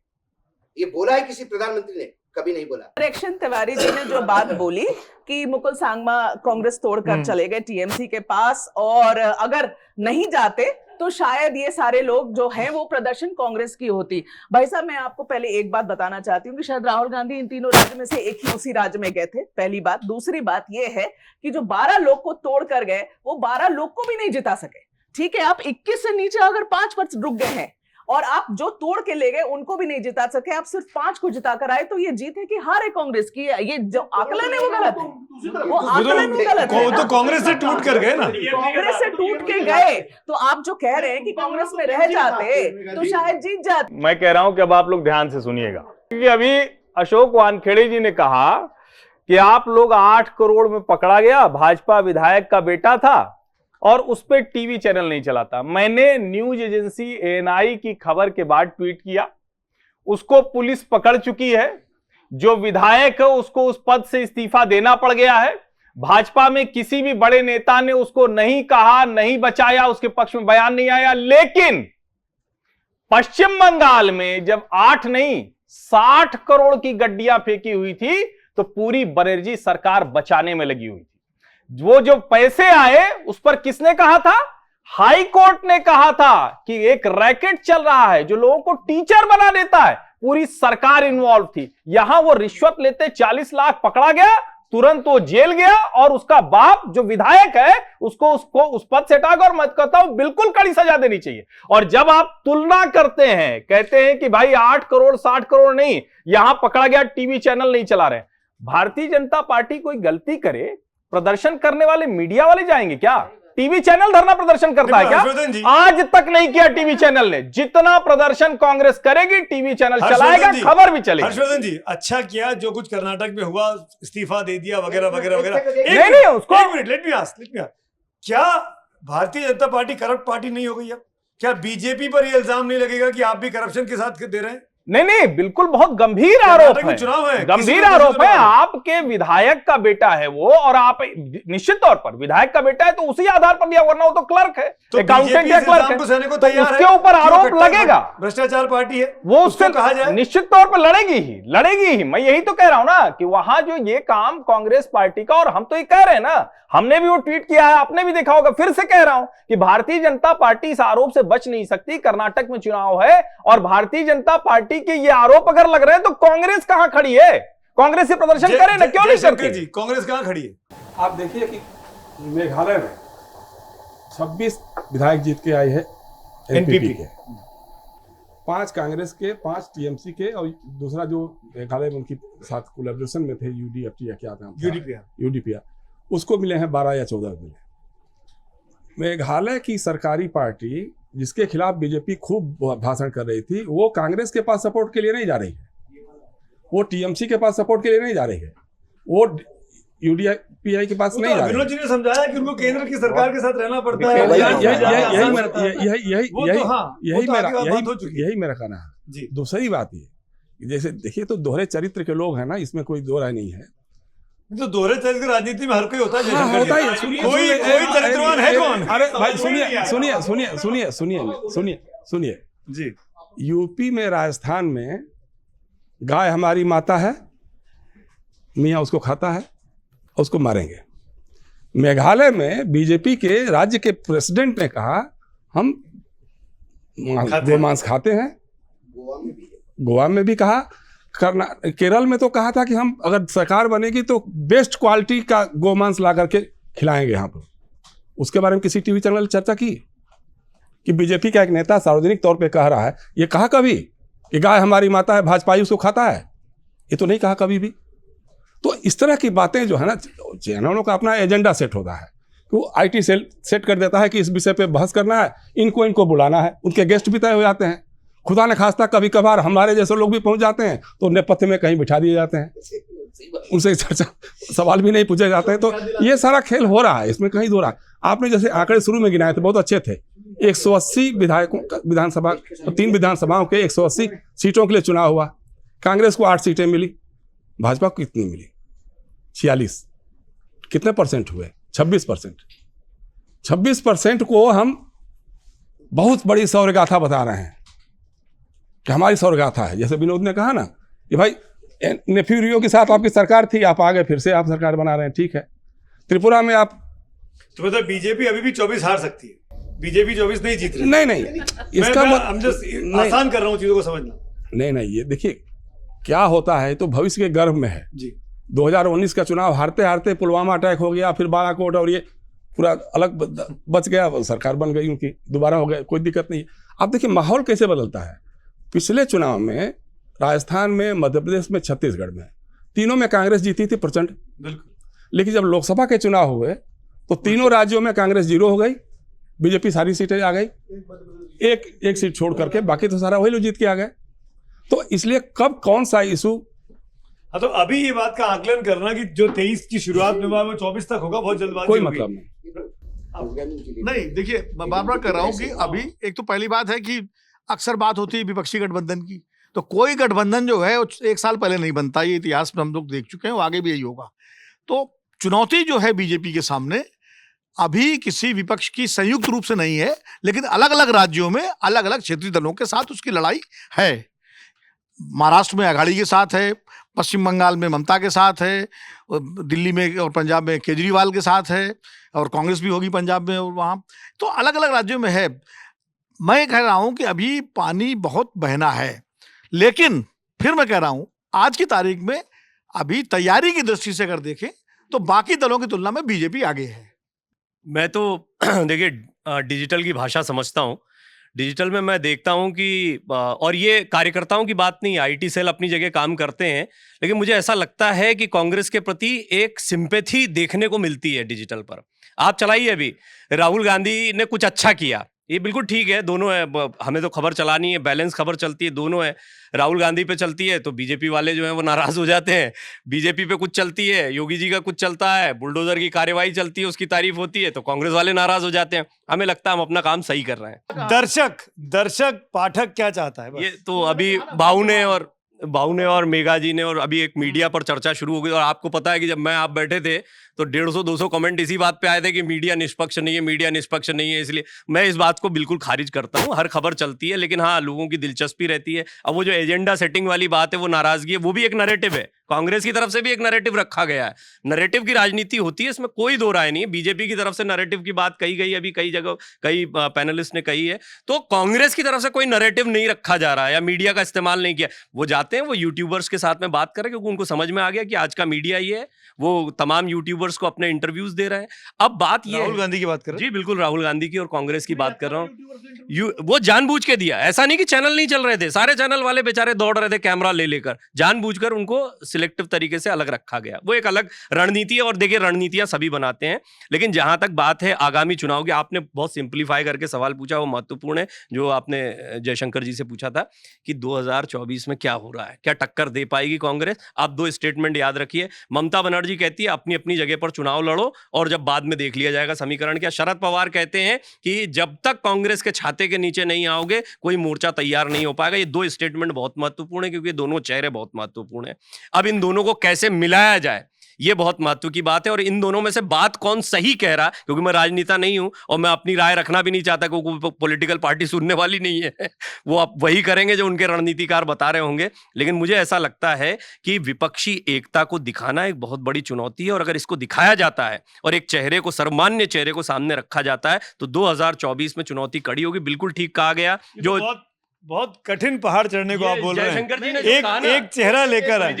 ये बोला है किसी प्रधानमंत्री ने? कभी नहीं बोला। डायरेक्शन तिवारी जी ने जो बात बोली कि मुकुल सांगमा कांग्रेस तोड़कर चले गए टीएमसी के पास, और अगर नहीं जाते तो शायद ये सारे लोग जो हैं वो प्रदर्शन कांग्रेस की होती। भाई साहब, मैं आपको पहले एक बात बताना चाहती हूँ कि शायद राहुल गांधी इन तीनों राज्य में से एक ही उसी राज्य में गए थे, पहली बात। दूसरी बात ये है कि जो 12 लोग को तोड़ कर गए, वो 12 लोग को भी नहीं जिता सके। ठीक है, आप 21 से नीचे अगर 5 रुक गए हैं और आप जो तोड़ के ले गए उनको भी नहीं जिता सके, आप सिर्फ 5 को जिता कर आए, तो ये जीत है कि हार है कांग्रेस की? ये जो आकलन है वो गलत है, वो आकलन भी गलत है। तो कांग्रेस से टूट कर गए ना, कांग्रेस से टूट के गए, तो आप जो कह रहे हैं कि कांग्रेस में रह जाते तो शायद जीत जाते। मैं कह रहा हूं कि अब आप लोग ध्यान से सुनिएगा, क्योंकि अभी अशोक वानखेड़े जी ने कहा कि आप लोग 8 करोड़ में पकड़ा गया, भाजपा विधायक का बेटा था और उस पर टीवी चैनल नहीं चलाता। मैंने न्यूज एजेंसी एएनआई की खबर के बाद ट्वीट किया, उसको पुलिस पकड़ चुकी है, जो विधायक है उसको उस पद से इस्तीफा देना पड़ गया है। भाजपा में किसी भी बड़े नेता ने उसको नहीं कहा, नहीं बचाया, उसके पक्ष में बयान नहीं आया। लेकिन पश्चिम बंगाल में जब 8 नहीं 60 करोड़ की गड्डियां फेंकी हुई थी तो पूरी बनर्जी सरकार बचाने में लगी हुई थी। वो जो पैसे आए उस पर किसने कहा था? हाई कोर्ट ने कहा था कि एक रैकेट चल रहा है जो लोगों को टीचर बना देता है, पूरी सरकार इन्वॉल्व थी। यहां वो रिश्वत लेते 40 लाख पकड़ा गया, तुरंत वो जेल गया और उसका बाप जो विधायक है उसको उस पद से हटाकर, और मैं कहता हूं बिल्कुल कड़ी सजा देनी चाहिए। और जब आप तुलना करते हैं, कहते हैं कि भाई 8 करोड़ 60 करोड़ नहीं, यहां पकड़ा गया, टीवी चैनल नहीं चला रहे। भारतीय जनता पार्टी कोई गलती करे, प्रदर्शन करने वाले मीडिया वाले जाएंगे क्या? टीवी चैनल धरना प्रदर्शन करता है क्या? आज तक नहीं किया टीवी चैनल ने। जितना प्रदर्शन कांग्रेस करेगी टीवी चैनल चलाएगा, खबर भी चलेगी। हर्षवर्धन जी, अच्छा किया जो कुछ कर्नाटक में हुआ, इस्तीफा दे दिया वगैरह वगैरह वगैरह। नहीं उसको एक मिनट, लेट मी आस्क, क्या Bharatiya Janata party corrupt party नहीं हो गई अब? क्या बीजेपी पर यह इल्जाम नहीं लगेगा कि आप भी करप्शन के साथ दे रहे हैं? नहीं, बिल्कुल बहुत गंभीर आरोप है, चुनाव है, गंभीर आरोप है। आपके विधायक का बेटा है वो, और आप निश्चित तौर पर विधायक का बेटा है तो उसी आधार पर लिया, वरना वो तो क्लर्क है, अकाउंटेंट या क्लर्क है, उसके ऊपर आरोप लगेगा। भ्रष्टाचार पार्टी है वो, उससे कहा जाए निश्चित तौर पर लड़ेगी ही। मैं यही तो कह रहा हूं ना कि वहां जो ये काम कांग्रेस पार्टी का, और हम तो ये कह रहे हैं ना, हमने भी वो ट्वीट किया है, आपने भी देखा होगा, फिर से कह रहा हूं कि भारतीय जनता पार्टी इस आरोप से बच नहीं सकती। कर्नाटक में चुनाव है और भारतीय जनता पार्टी के ये आरोप अगर लग रहे हैं तो कांग्रेस कहां खड़ी है? कांग्रेस से प्रदर्शन करे ना, क्यों नहीं करती जी? कांग्रेस कहां खड़ी है? आप देखिए कि मेघालय में 26 विधायक जीत के आए हैं एनपीपी के, 5 कांग्रेस के, 5 टीएमसी के, और दूसरा जो मेघालय में उनकी साथ कोलैबोरेशन में थे यूडीएफटी या क्या था, यूडीपीआर, उसको मिले हैं 12 या 14 मिले। मेघालय की सरकारी पार्टी जिसके खिलाफ बीजेपी खूब भाषण कर रही थी, वो कांग्रेस के पास सपोर्ट के लिए नहीं जा रही है, वो टीएमसी के पास सपोर्ट के लिए नहीं जा रही है, वो यूडीपीआई के पास नहीं जा रही है। विनोद जी ने समझाया कि उनको केंद्र की सरकार के साथ रहना पड़ता है। यही मेरा कहना है। दूसरी बात ये, जैसे देखिए तो दोहरे चरित्र के लोग हैं ना, इसमें कोई दो राय नहीं है। तो दोहरे चरित्र राजनीति में हर कोई होता है, होता है। कोई चरित्रवान है कौन? अरे भाई सुनिए जी, यूपी में, राजस्थान में गाय हमारी माता है, मियाँ उसको खाता है, उसको मारेंगे। मेघालय में बीजेपी के राज्य के प्रेसिडेंट ने कहा हम गोमांस खाते हैं, गोवा में भी कहा, केरल में तो कहा था कि हम अगर सरकार बनेगी तो बेस्ट क्वालिटी का गोमांस ला करके खिलाएंगे यहाँ पर। उसके बारे में किसी टीवी चैनल ने चर्चा की कि बीजेपी का एक नेता सार्वजनिक तौर पे कह रहा है, ये कहा कभी कि गाय हमारी माता है, भाजपाई उसको खाता है? ये तो नहीं कहा कभी भी। तो इस तरह की बातें जो है ना, चैनलों का अपना एजेंडा सेट होता है, वो आईटी सेल सेट कर देता है कि इस विषय पे बहस करना है, इनको बुलाना है, उनके गेस्ट भी तय हो जाते हैं। खुदा न खास्ता कभी कभार हमारे जैसे लोग भी पहुंच जाते हैं तो नेपथ्य में कहीं बिठा दिए जाते हैं, उनसे चर्चा सवाल भी नहीं पूछे जाते हैं। तो ये सारा खेल हो रहा है, इसमें कहीं दो रहा है। आपने जैसे आंकड़े शुरू में गिनाए थे, बहुत अच्छे थे। 180 विधायकों का विधानसभा, 3 विधानसभाओं के 180 सीटों के लिए चुनाव हुआ। कांग्रेस को 8 सीटें मिली, भाजपा को कितनी मिली? 46। कितने परसेंट हुए? 26%। 26% को हम बहुत बड़ी सौरगाथा बता रहे हैं कि हमारी सौरगाथा है। जैसे विनोद ने कहा ना कि भाई नेफ्यूरियो के साथ आपकी सरकार थी, आप आ गए, फिर से आप सरकार बना रहे हैं, ठीक है। त्रिपुरा में आप, तो मतलब बीजेपी अभी भी 24 हार सकती है, बीजेपी 24 नहीं जीत रही? नहीं, इसका आसान कर रहा हूँ चीजों को समझना। नहीं, ये देखिए क्या होता है, तो भविष्य के गर्भ में है जी। 2019 का चुनाव हारते हारते पुलवामा अटैक हो गया, फिर बालाकोट, और ये पूरा अलग बच गया, सरकार बन गई उनकी, दोबारा हो गया, कोई दिक्कत नहीं है। अब देखिए माहौल कैसे बदलता है। पिछले चुनाव में राजस्थान में, मध्य प्रदेश में, छत्तीसगढ़ में, तीनों में कांग्रेस जीती थी प्रचंड। बिल्कुल। लेकिन जब लोकसभा के चुनाव हुए तो तीनों राज्यों में कांग्रेस 0 हो गई, बीजेपी सारी सीटें आ गई, एक सीट छोड़ करके बाकी तो सारा वही लोग जीत के आ गए। तो इसलिए कब कौन सा इशू, हाँ, तो अभी ये बात का आकलन करना कि जो 23 की शुरुआत में हुआ वो 24 तक होगा, बहुत जल्दबाजी कोई होगी। मतलब नहीं। नहीं, देखिए मैं बार बार कर रहा हूँ कि अभी एक तो पहली बात है कि अक्सर बात होती है विपक्षी गठबंधन की, तो कोई गठबंधन जो है वो 1 साल पहले नहीं बनता, ये इतिहास में हम लोग देख चुके हैं, वो आगे भी यही होगा। तो चुनौती जो है बीजेपी के सामने अभी किसी विपक्ष की संयुक्त रूप से नहीं है, लेकिन अलग अलग राज्यों में अलग अलग क्षेत्रीय दलों के साथ उसकी लड़ाई है। महाराष्ट्र में अघाड़ी के साथ है, पश्चिम बंगाल में ममता के साथ है, दिल्ली में और पंजाब में केजरीवाल के साथ है, और कांग्रेस भी होगी पंजाब में और वहाँ, तो अलग अलग राज्यों में है। मैं कह रहा हूँ कि अभी पानी बहुत बहना है, लेकिन फिर मैं कह रहा हूँ आज की तारीख में अभी तैयारी की दृष्टि से अगर देखें तो बाकी दलों की तुलना में बीजेपी आगे है। मैं तो देखिए डिजिटल की भाषा समझता हूँ। डिजिटल में मैं देखता हूँ कि और ये कार्यकर्ताओं की बात नहीं, आईटी सेल अपनी जगह काम करते हैं, लेकिन मुझे ऐसा लगता है कि कांग्रेस के प्रति एक सिंपैथी देखने को मिलती है डिजिटल पर। आप चलाइए, अभी राहुल गांधी ने कुछ अच्छा किया, ये बिल्कुल ठीक है, दोनों है, हमें तो खबर चलानी है, बैलेंस खबर चलती है, दोनों है। राहुल गांधी पे चलती है तो बीजेपी वाले जो हैं वो नाराज हो जाते हैं, बीजेपी पे कुछ चलती है, योगी जी का कुछ चलता है, बुलडोजर की कार्यवाही चलती है, उसकी तारीफ होती है तो कांग्रेस वाले नाराज हो जाते हैं। हमें लगता है हम अपना काम सही कर रहे हैं। दर्शक पाठक क्या चाहता है बस। ये तो अभी बाऊ ने और मेघा जी ने, और अभी एक मीडिया पर चर्चा शुरू हो गई, और आपको पता है कि जब आप बैठे थे तो 150-200 कमेंट इसी बात पे आए थे कि मीडिया निष्पक्ष नहीं है, मीडिया निष्पक्ष नहीं है। इसलिए मैं इस बात को बिल्कुल खारिज करता हूँ। हर खबर चलती है, लेकिन हाँ, लोगों की दिलचस्पी रहती है। अब वो जो एजेंडा सेटिंग वाली बात है, वो नाराजगी है, वो भी एक नैरेटिव है। कांग्रेस की तरफ से भी एक नैरेटिव रखा गया है, नैरेटिव की राजनीति होती है, इसमें कोई दो राय नहीं है। बीजेपी की तरफ से नैरेटिव की बात कही गई, अभी कई जगह कई पैनलिस्ट ने कही है, तो कांग्रेस की तरफ से कोई नैरेटिव नहीं रखा जा रहा है या मीडिया का इस्तेमाल नहीं किया। वो जाते हैं, वो यूट्यूबर्स के साथ में बात करें, क्योंकि उनको समझ में आ गया कि आज का मीडिया ये है, वो तमाम यूट्यूबर्स को अपने इंटरव्यूज दे रहे हैं। अब बात ये राहुल गांधी की बात कर रहे हैं? जी बिल्कुल, राहुल गांधी की और कांग्रेस की बात कर रहा हूँ। वो जानबूझ के दिया, ऐसा नहीं कि चैनल नहीं चल रहे थे, सारे चैनल वाले बेचारे दौड़ रहे थे कैमरा ले लेकर, जानबूझकर उनको सिलेक्टिव तरीके से अलग रखा गया। वो एक अलग रणनीति है, और देखिए रणनीतियां सभी बनाते हैं, लेकिन जहां तक बात है आगामी चुनाव की, आपने बहुत सिंप्लीफाई करके सवाल पूछा, वो महत्वपूर्ण है, जो आपने जयशंकर जी से पूछा था कि 2024 में क्या हो रहा है, क्या टक्कर दे पाएगी कांग्रेस। आप 2 स्टेटमेंट याद रखिए। ममता बनर्जी कहती है अपनी अपनी जगह पर चुनाव लड़ो और जब बाद में देख लिया जाएगा समीकरण क्या। शरद पवार कहते हैं कि जब तक कांग्रेस के छाते के नीचे नहीं आओगे कोई मोर्चा तैयार नहीं हो पाएगा। ये 2 स्टेटमेंट बहुत महत्वपूर्ण है, क्योंकि दोनों चेहरे बहुत महत्वपूर्ण है। अब इन दोनों को कैसे मिलाया जाए, ये बहुत महत्व की बात है, और इन दोनों में से बात कौन सही कह रहा, क्योंकि मैं राजनेता नहीं हूं और मैं अपनी राय रखना भी नहीं चाहता, क्योंकि पॉलिटिकल पार्टी सुनने वाली नहीं है। वो आप वही करेंगे जो उनके रणनीतिकार बता रहे होंगे। लेकिन मुझे ऐसा लगता है कि विपक्षी एकता को दिखाना एक बहुत बड़ी चुनौती है, और अगर इसको दिखाया जाता है और एक चेहरे को, सर्वमान्य चेहरे को सामने रखा जाता है, तो 2024 में चुनौती कड़ी होगी। बिल्कुल ठीक कहा गया। जो बहुत कठिन पहाड़ चढ़ने को आप बोल रहे जयशंकर जी ने हैं, एक चेहरा लेकर आए।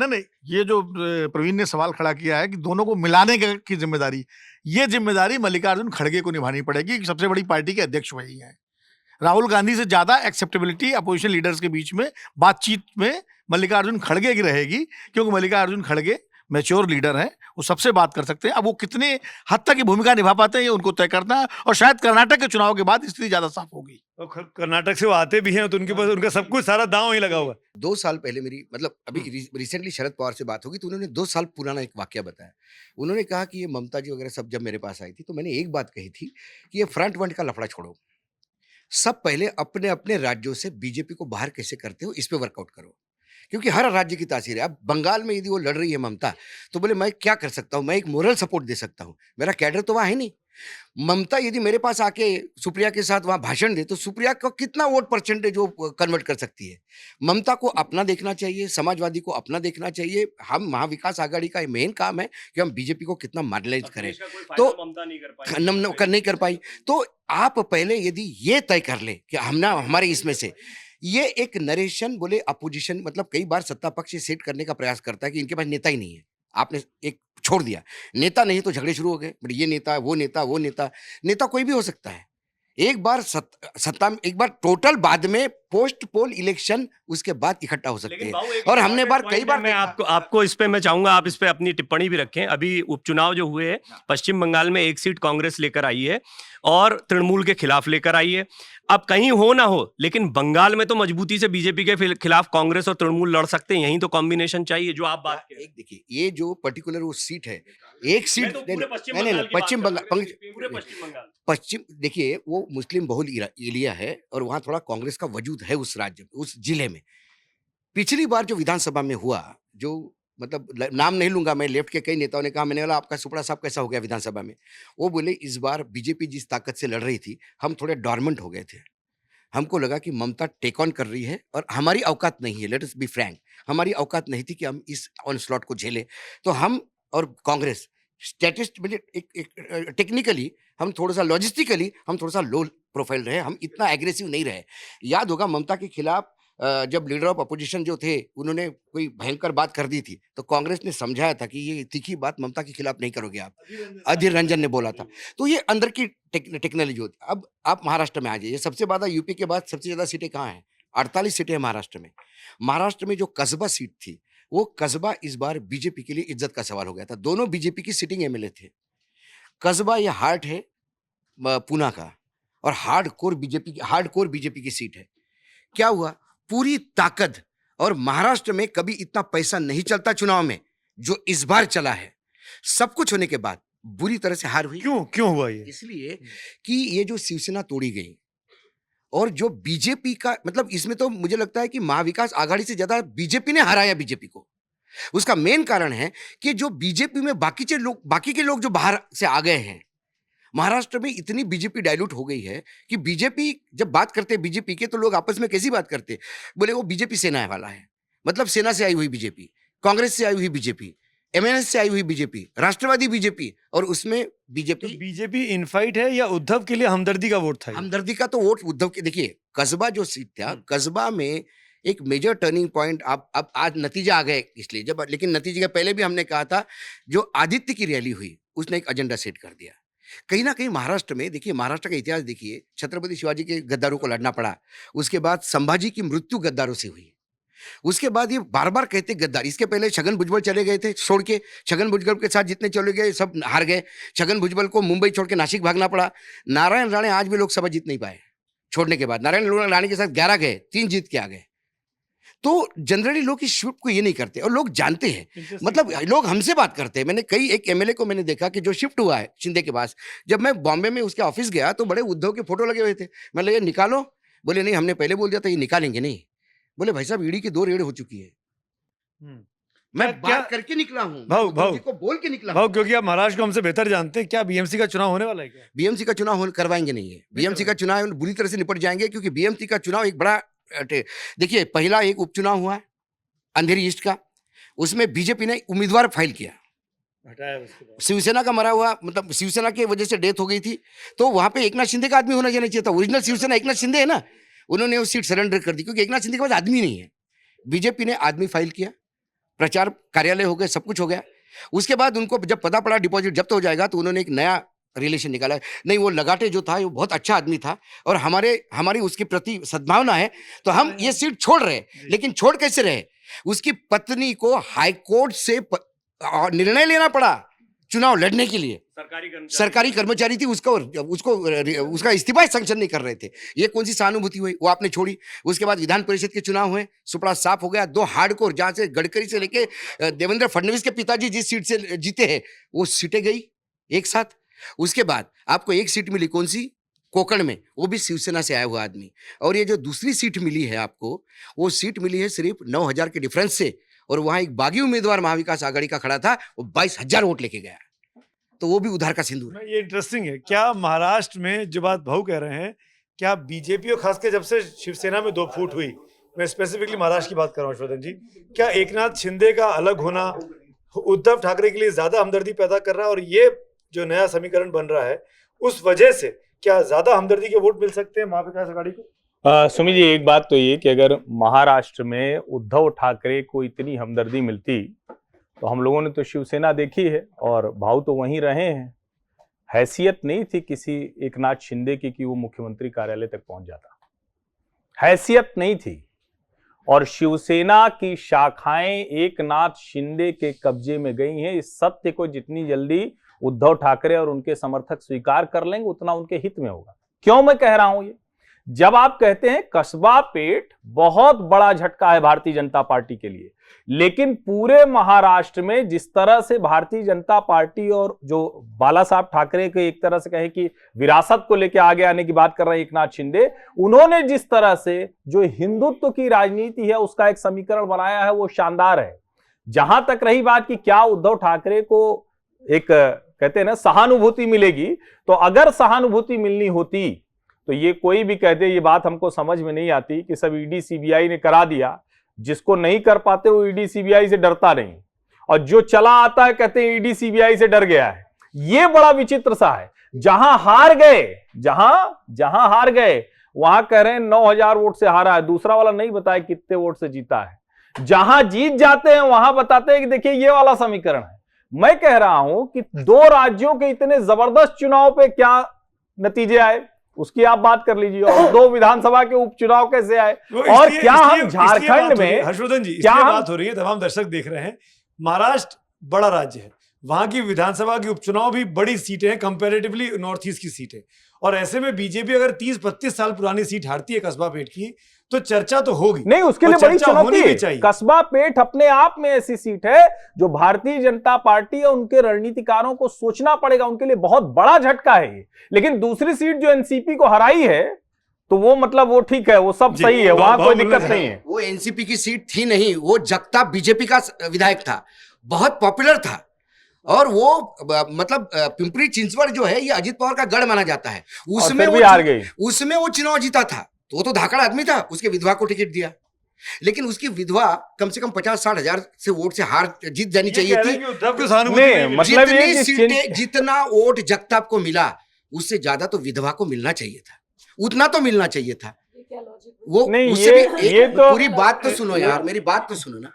नहीं, ये जो प्रवीण ने सवाल खड़ा किया है कि दोनों को मिलाने की जिम्मेदारी, ये जिम्मेदारी मल्लिकार्जुन खड़गे को निभानी पड़ेगी। सबसे बड़ी पार्टी के अध्यक्ष वही हैं। राहुल गांधी से ज्यादा एक्सेप्टेबिलिटी अपोजिशन लीडर्स के बीच में बातचीत में मल्लिकार्जुन खड़गे की रहेगी, क्योंकि मल्लिकार्जुन खड़गे मैच्योर लीडर हैं, वो सबसे बात कर सकते हैं। अब वो कितने हद तक की भूमिका निभा पाते हैं ये उनको तय करना है, और शायद कर्नाटक के चुनाव के बाद स्थिति ज्यादा साफ होगी। और कर्नाटक से वो आते भी हैं तो उनके पास उनका सब कुछ सारा दांव ही लगा हुआ। 2 साल पहले मेरी, मतलब अभी रिसेंटली शरद पवार से बात होगी तो उन्होंने 2 साल पुराना एक वाकया बताया। उन्होंने कहा कि ये ममता जी वगैरह सब जब मेरे पास आई थी तो मैंने एक बात कही थी कि ये फ्रंट वंट का लफड़ा छोड़ो, सब पहले अपने अपने राज्यों से बीजेपी को बाहर कैसे करते हो इस पे वर्कआउट करो, क्योंकि हर राज्य की तासीर है। अब बंगाल में यदि वो लड़ रही है ममता, तो बोले मैं क्या कर सकता हूँ, मैं एक मोरल सपोर्ट दे सकता हूँ, मेरा कैडर तो वहाँ है नहीं। ममता यदि मेरे पास आके सुप्रिया के साथ वहाँ भाषण दे तो सुप्रिया को कितना वोट परसेंटेज वो कन्वर्ट कर सकती है। ममता को अपना देखना चाहिए, समाजवादी को अपना देखना चाहिए। हम महाविकास आघाड़ी का मेन काम है कि हम बीजेपी को कितना मार्जिनलाइज करें, तो नहीं कर पाई। तो आप पहले यदि ये तय कर ले कि हमारे इसमें से ये एक नरेशन, बोले अपोजिशन, मतलब कई बार सत्ता पक्ष सेट करने का प्रयास करता है कि इनके पास नेता ही नहीं है, आपने एक छोड़ दिया, नेता नहीं तो झगड़े शुरू हो गए, बट ये नेता, वो नेता, वो नेता। नेता कोई भी हो सकता है, एक बार सत्ता में, एक बार टोटल, बाद में पोस्ट पोल इलेक्शन, उसके बाद इकट्ठा हो सकते हैं। और हमने कई बार मैं आपको इस पे मैं चाहूंगा आप इस पे अपनी टिप्पणी भी रखें। अभी उपचुनाव जो हुए, पश्चिम बंगाल में 1 सीट कांग्रेस लेकर आई है और तृणमूल के खिलाफ लेकर आई है। अब कहीं हो ना हो, लेकिन बंगाल में तो मजबूती से बीजेपी के खिलाफ कांग्रेस और तृणमूल लड़ सकते हैं। यहीं तो कॉम्बिनेशन चाहिए जो आप बात एक देखिए, ये जो पर्टिकुलर वो सीट है, एक सीट नहीं, पश्चिम बंगाल, पश्चिम, देखिए वो मुस्लिम बहुल एरिया है और वहां थोड़ा कांग्रेस का वजूद है उस राज्य में, उस जिले में। पिछली बार जो विधानसभा में हुआ, जो मतलब नाम नहीं लूंगा मैं, लेफ्ट के कई नेताओं ने कहा, मैंने बोला आपका सुपड़ा साहब कैसा हो गया विधानसभा में? वो बोले इस बार बीजेपी जिस ताकत से लड़ रही थी, हम थोड़े डॉर्मेंट हो गए थे। हमको लगा कि ममता टेक ऑन कर रही है और हमारी औकात नहीं है, लेट अस बी फ्रैंक, हमारी औकात नहीं थी कि हम इस ऑनस्लॉट को झेले। तो हम और कांग्रेस स्टैटिस्ट में एक टेक्निकली हम थोड़ा सा, लॉजिस्टिकली हम थोड़ा सा लो प्रोफाइल रहे, हम इतना एग्रेसिव नहीं रहे। याद होगा ममता के खिलाफ जब लीडर ऑफ अपोजिशन जो थे उन्होंने कोई भयंकर बात कर दी थी, तो कांग्रेस ने समझाया था कि ये तीखी बात ममता के खिलाफ नहीं करोगे आप, अधीर रंजन ने बोला था। तो ये अंदर की टेक्नोलॉजी होती। अब आप महाराष्ट्र में आ जाइए, सबसे ज्यादा यूपी के बाद सबसे ज्यादा सीटें कहाँ हैं? 48 सीटें हैं महाराष्ट्र में। महाराष्ट्र में जो कस्बा सीट थी, वो कस्बा इस बार बीजेपी के लिए इज्जत का सवाल हो गया था। दोनों बीजेपी की सिटिंग एमएलए थे। कस्बा ये हार्ट है पूना का, और हार्डकोर बीजेपी की सीट है। क्या हुआ? पूरी ताकत, और महाराष्ट्र में कभी इतना पैसा नहीं चलता चुनाव में जो इस बार चला है। सब कुछ होने के बाद बुरी तरह से हार हुई। क्यों हुआ ये? इसलिए कि ये जो शिवसेना तोड़ी गई और जो बीजेपी का, मतलब इसमें तो मुझे लगता है कि महाविकास आघाड़ी से ज्यादा बीजेपी ने हराया बीजेपी को। उसका मेन कारण है कि जो बीजेपी में बाकी के लोग जो बाहर से आ गए हैं, महाराष्ट्र में इतनी बीजेपी डाइल्यूट हो गई है कि बीजेपी जब बात करते हैं बीजेपी के, तो लोग आपस में कैसी बात करते हैं? बोले वो बीजेपी सेना वाला है, मतलब सेना से आई हुई बीजेपी, कांग्रेस से आई हुई बीजेपी, एमएनएस से आई हुई बीजेपी, राष्ट्रवादी बीजेपी, और उसमें बीजेपी इनफाइट है या उद्धव के लिए हमदर्दी का वोट था? हमदर्दी का तो वोट उद्धव के। देखिए कस्बा जो सीट था, कस्बा में एक मेजर टर्निंग पॉइंट अब आज नतीजा आ गए इसलिए, जब, लेकिन नतीजे के पहले भी हमने कहा था, जो आदित्य की रैली हुई उसने एक एजेंडा सेट कर दिया। कहीं ना कहीं महाराष्ट्र में, देखिए महाराष्ट्र का इतिहास देखिए, छत्रपति शिवाजी के गद्दारों को लड़ना पड़ा, उसके बाद संभाजी की मृत्यु गद्दारों से हुई, उसके बाद ये बार बार कहते गद्दार। इसके पहले छगन भुजबल चले गए थे छोड़ के, छगन भुजबल के साथ जितने चले गए सब हार गए। छगन भुजबल को मुंबई छोड़ के नासिक भागना पड़ा। नारायण राणे आज भी लोकसभा जीत नहीं पाए छोड़ने के बाद। नारायण राणे के साथ 11 गए, 3 जीत के आ गए। तो जनरली लोग इस शिफ्ट को ये नहीं करते, और लोग जानते हैं, मतलब लोग हमसे बात करते हैं। मैंने एक एमएलए को मैंने देखा कि जो शिफ्ट हुआ है शिंदे के पास, जब मैं बॉम्बे में उसके ऑफिस गया तो बड़े उद्धव के फोटो लगे हुए थे। मैंने ये निकालो, बोले नहीं हमने पहले बोल दिया था ये निकालेंगे नहीं। बोले भाई साहब ईडी की 2 रेड हो चुकी है। मैं बात करके निकला हूँ, भाव को बोल के निकला भाव, क्योंकि आप महाराष्ट्र को हमसे बेहतर जानते हैं। क्या बीएमसी का चुनाव होने वाला है? क्या बीएमसी का चुनाव करवाएंगे? नहीं है, बीएमसी का चुनाव बुरी तरह से निपट जाएंगे, क्योंकि बीएमसी का चुनाव एक बड़ा, देखिए पहला एक उपचुनाव हुआ अंधेरी ईस्ट का, उसमें बीजेपी ने उम्मीदवार फाइल किया, शिवसेना का मरा हुआ, मतलब शिवसेना की वजह से डेथ हो गई थी, तो वहां पे एकनाथ शिंदे का आदमी होना चाहिए था। ओरिजिनल शिवसेना एकनाथ शिंदे है ना, उन्होंने वो सीट सरेंडर कर दी, क्योंकि एकनाथ शिंदे के पास आदमी नहीं है। बीजेपी ने आदमी फाइल किया, प्रचार कार्यालय हो गए, सब कुछ हो गया। उसके बाद उनको जब पता पड़ा डिपॉजिट जब्त हो जाएगा, तो उन्होंने एक नया रिलेशन निकाला। नहीं, वो लगाटे जो था वो बहुत अच्छा आदमी था और हमारी उसके प्रति सद्भावना है, तो हम ये सीट छोड़ रहे। लेकिन छोड़ कैसे रहे? उसकी पत्नी को हाईकोर्ट से निर्णय लेना पड़ा चुनाव लड़ने के लिए। सरकारी कर्मचारी थी, उसका इस्तीफा सैंक्शन नहीं कर रहे थे। ये कौन सी सहानुभूति हुई? वो आपने छोड़ी। उसके बाद विधान परिषद के चुनाव हुए, सुपड़ा साफ हो गया। 2 हार्डकोर, जहां से गडकरी से लेके देवेंद्र फडणवीस के पिताजी जिस सीट से जीते हैं, वो सीटें गई एक साथ। उसके बाद आपको एक सीट मिली, कौन सी? कोकण में, वो भी शिवसेना से आया हुआ आदमी। और ये जो दूसरी सीट मिली है आपको, वो सीट मिली है सिर्फ 9,000 के डिफरेंस से, और वहां एक बागी उम्मीदवार महाविकास आघाड़ी का खड़ा था, वो 22,000 वोट लेके गया, तो वो भी उधार का सिंदूर है। ये इंटरेस्टिंग है। क्या महाराष्ट्र में जो बात भाऊ कह रहे हैं, क्या बीजेपी और खास कर जब से शिवसेना में 2 फूट हुई, मैं स्पेसिफिकली महाराष्ट्र की बात कर रहा हूँ हर्षवर्धन जी, क्या एकनाथ शिंदे का अलग होना उद्धव ठाकरे के लिए ज्यादा हमदर्दी पैदा कर रहा है? और ये जो नया समीकरण बन रहा है, उस वजह से क्या ज्यादा हमदर्दी के वोट मिल सकते हैं महाविकास आघाड़ी को? सुमित जी, एक बात तो ये कि अगर महाराष्ट्र में उद्धव ठाकरे को इतनी हमदर्दी मिलती तो हम लोगों ने तो शिवसेना देखी है और भाव तो वहीं रहे हैं। हैसियत नहीं थी किसी एकनाथ शिंदे की कि वो मुख्यमंत्री कार्यालय तक पहुंच जाता, हैसियत नहीं थी। और शिवसेना की शाखाएं एकनाथ शिंदे के कब्जे में गई हैं। इस सत्य को जितनी जल्दी उद्धव ठाकरे और उनके समर्थक स्वीकार कर लेंगे उतना उनके हित में होगा। क्यों मैं कह रहा हूं ये? जब आप कहते हैं कस्बा पेठ बहुत बड़ा झटका है भारतीय जनता पार्टी के लिए, लेकिन पूरे महाराष्ट्र में जिस तरह से भारतीय जनता पार्टी और जो बाला साहब ठाकरे के एक तरह से कहे कि विरासत को लेकर आगे आने की बात कर रहे हैं एकनाथ शिंदे, उन्होंने जिस तरह से जो हिंदुत्व की राजनीति है उसका एक समीकरण बनाया है वो शानदार है। जहां तक रही बात कि क्या उद्धव ठाकरे को एक कहते हैं ना सहानुभूति मिलेगी, तो अगर सहानुभूति मिलनी होती तो ये कोई भी कहते, ये बात हमको समझ में नहीं आती कि सब ईडी सीबीआई ने करा दिया, जिसको नहीं कर पाते वो ईडी सीबीआई से डरता नहीं, और जो चला आता है कहते हैं ईडी सीबीआई से डर गया है। ये बड़ा विचित्र सा है। जहां हार गए, जहां हार गए वहां कह रहे हैं 9000 वोट से हारा है, दूसरा वाला नहीं बताया कितने वोट से जीता है। जहां जीत जाते हैं वहां बताते हैं कि देखिए ये वाला समीकरण है। मैं कह रहा हूं कि 2 राज्यों के इतने जबरदस्त चुनाव पे क्या नतीजे आए उसकी आप बात कर लीजिए, और 2 विधानसभा के उपचुनाव कैसे आए, और क्या हम झारखंड में, हर्षवर्धन जी क्या बात हो रही है, तमाम दर्शक देख रहे हैं, महाराष्ट्र बड़ा राज्य है, वहां की विधानसभा के उपचुनाव भी बड़ी सीटें हैं कंपैरेटिवली नॉर्थ ईस्ट की सीटें, और ऐसे में बीजेपी अगर 30-32 साल पुरानी सीट हारती है कस्बा पेठ की तो चर्चा तो होगी नहीं, उसके लिए बड़ी चुनौती है। कस्बा पेठ अपने आप में ऐसी सीट है जो भारतीय जनता पार्टी और उनके रणनीतिकारों को सोचना पड़ेगा, उनके लिए बहुत बड़ा झटका है ये। लेकिन दूसरी सीट जो एनसीपी को हराई है तो वो मतलब वो ठीक है, वो सब सही है, वहां कोई दिक्कत नहीं है। वो एनसीपी की सीट थी नहीं, वो जगताप बीजेपी का विधायक था, बहुत पॉपुलर था, और वो मतलब पिंपरी चिंचवड़ जो है ये अजित पवार का गढ़ माना जाता है, उसमें वो हार गई, उसमें वो चुनाव जीता था, तो वो तो धाकड़ आदमी था, उसके विधवा को टिकट दिया, लेकिन उसकी विधवा कम से कम 50-60 हजार से वोट से हार जीत जानी चाहिए थी। मतलब जितनी सीटें, जितना वोट जगताप को मिला उससे ज्यादा तो विधवा को मिलना चाहिए था, उतना तो मिलना चाहिए था। वो नहीं, उससे भी ये तो पूरी बात तो सुनो यार, मेरी बात तो सुनो ना,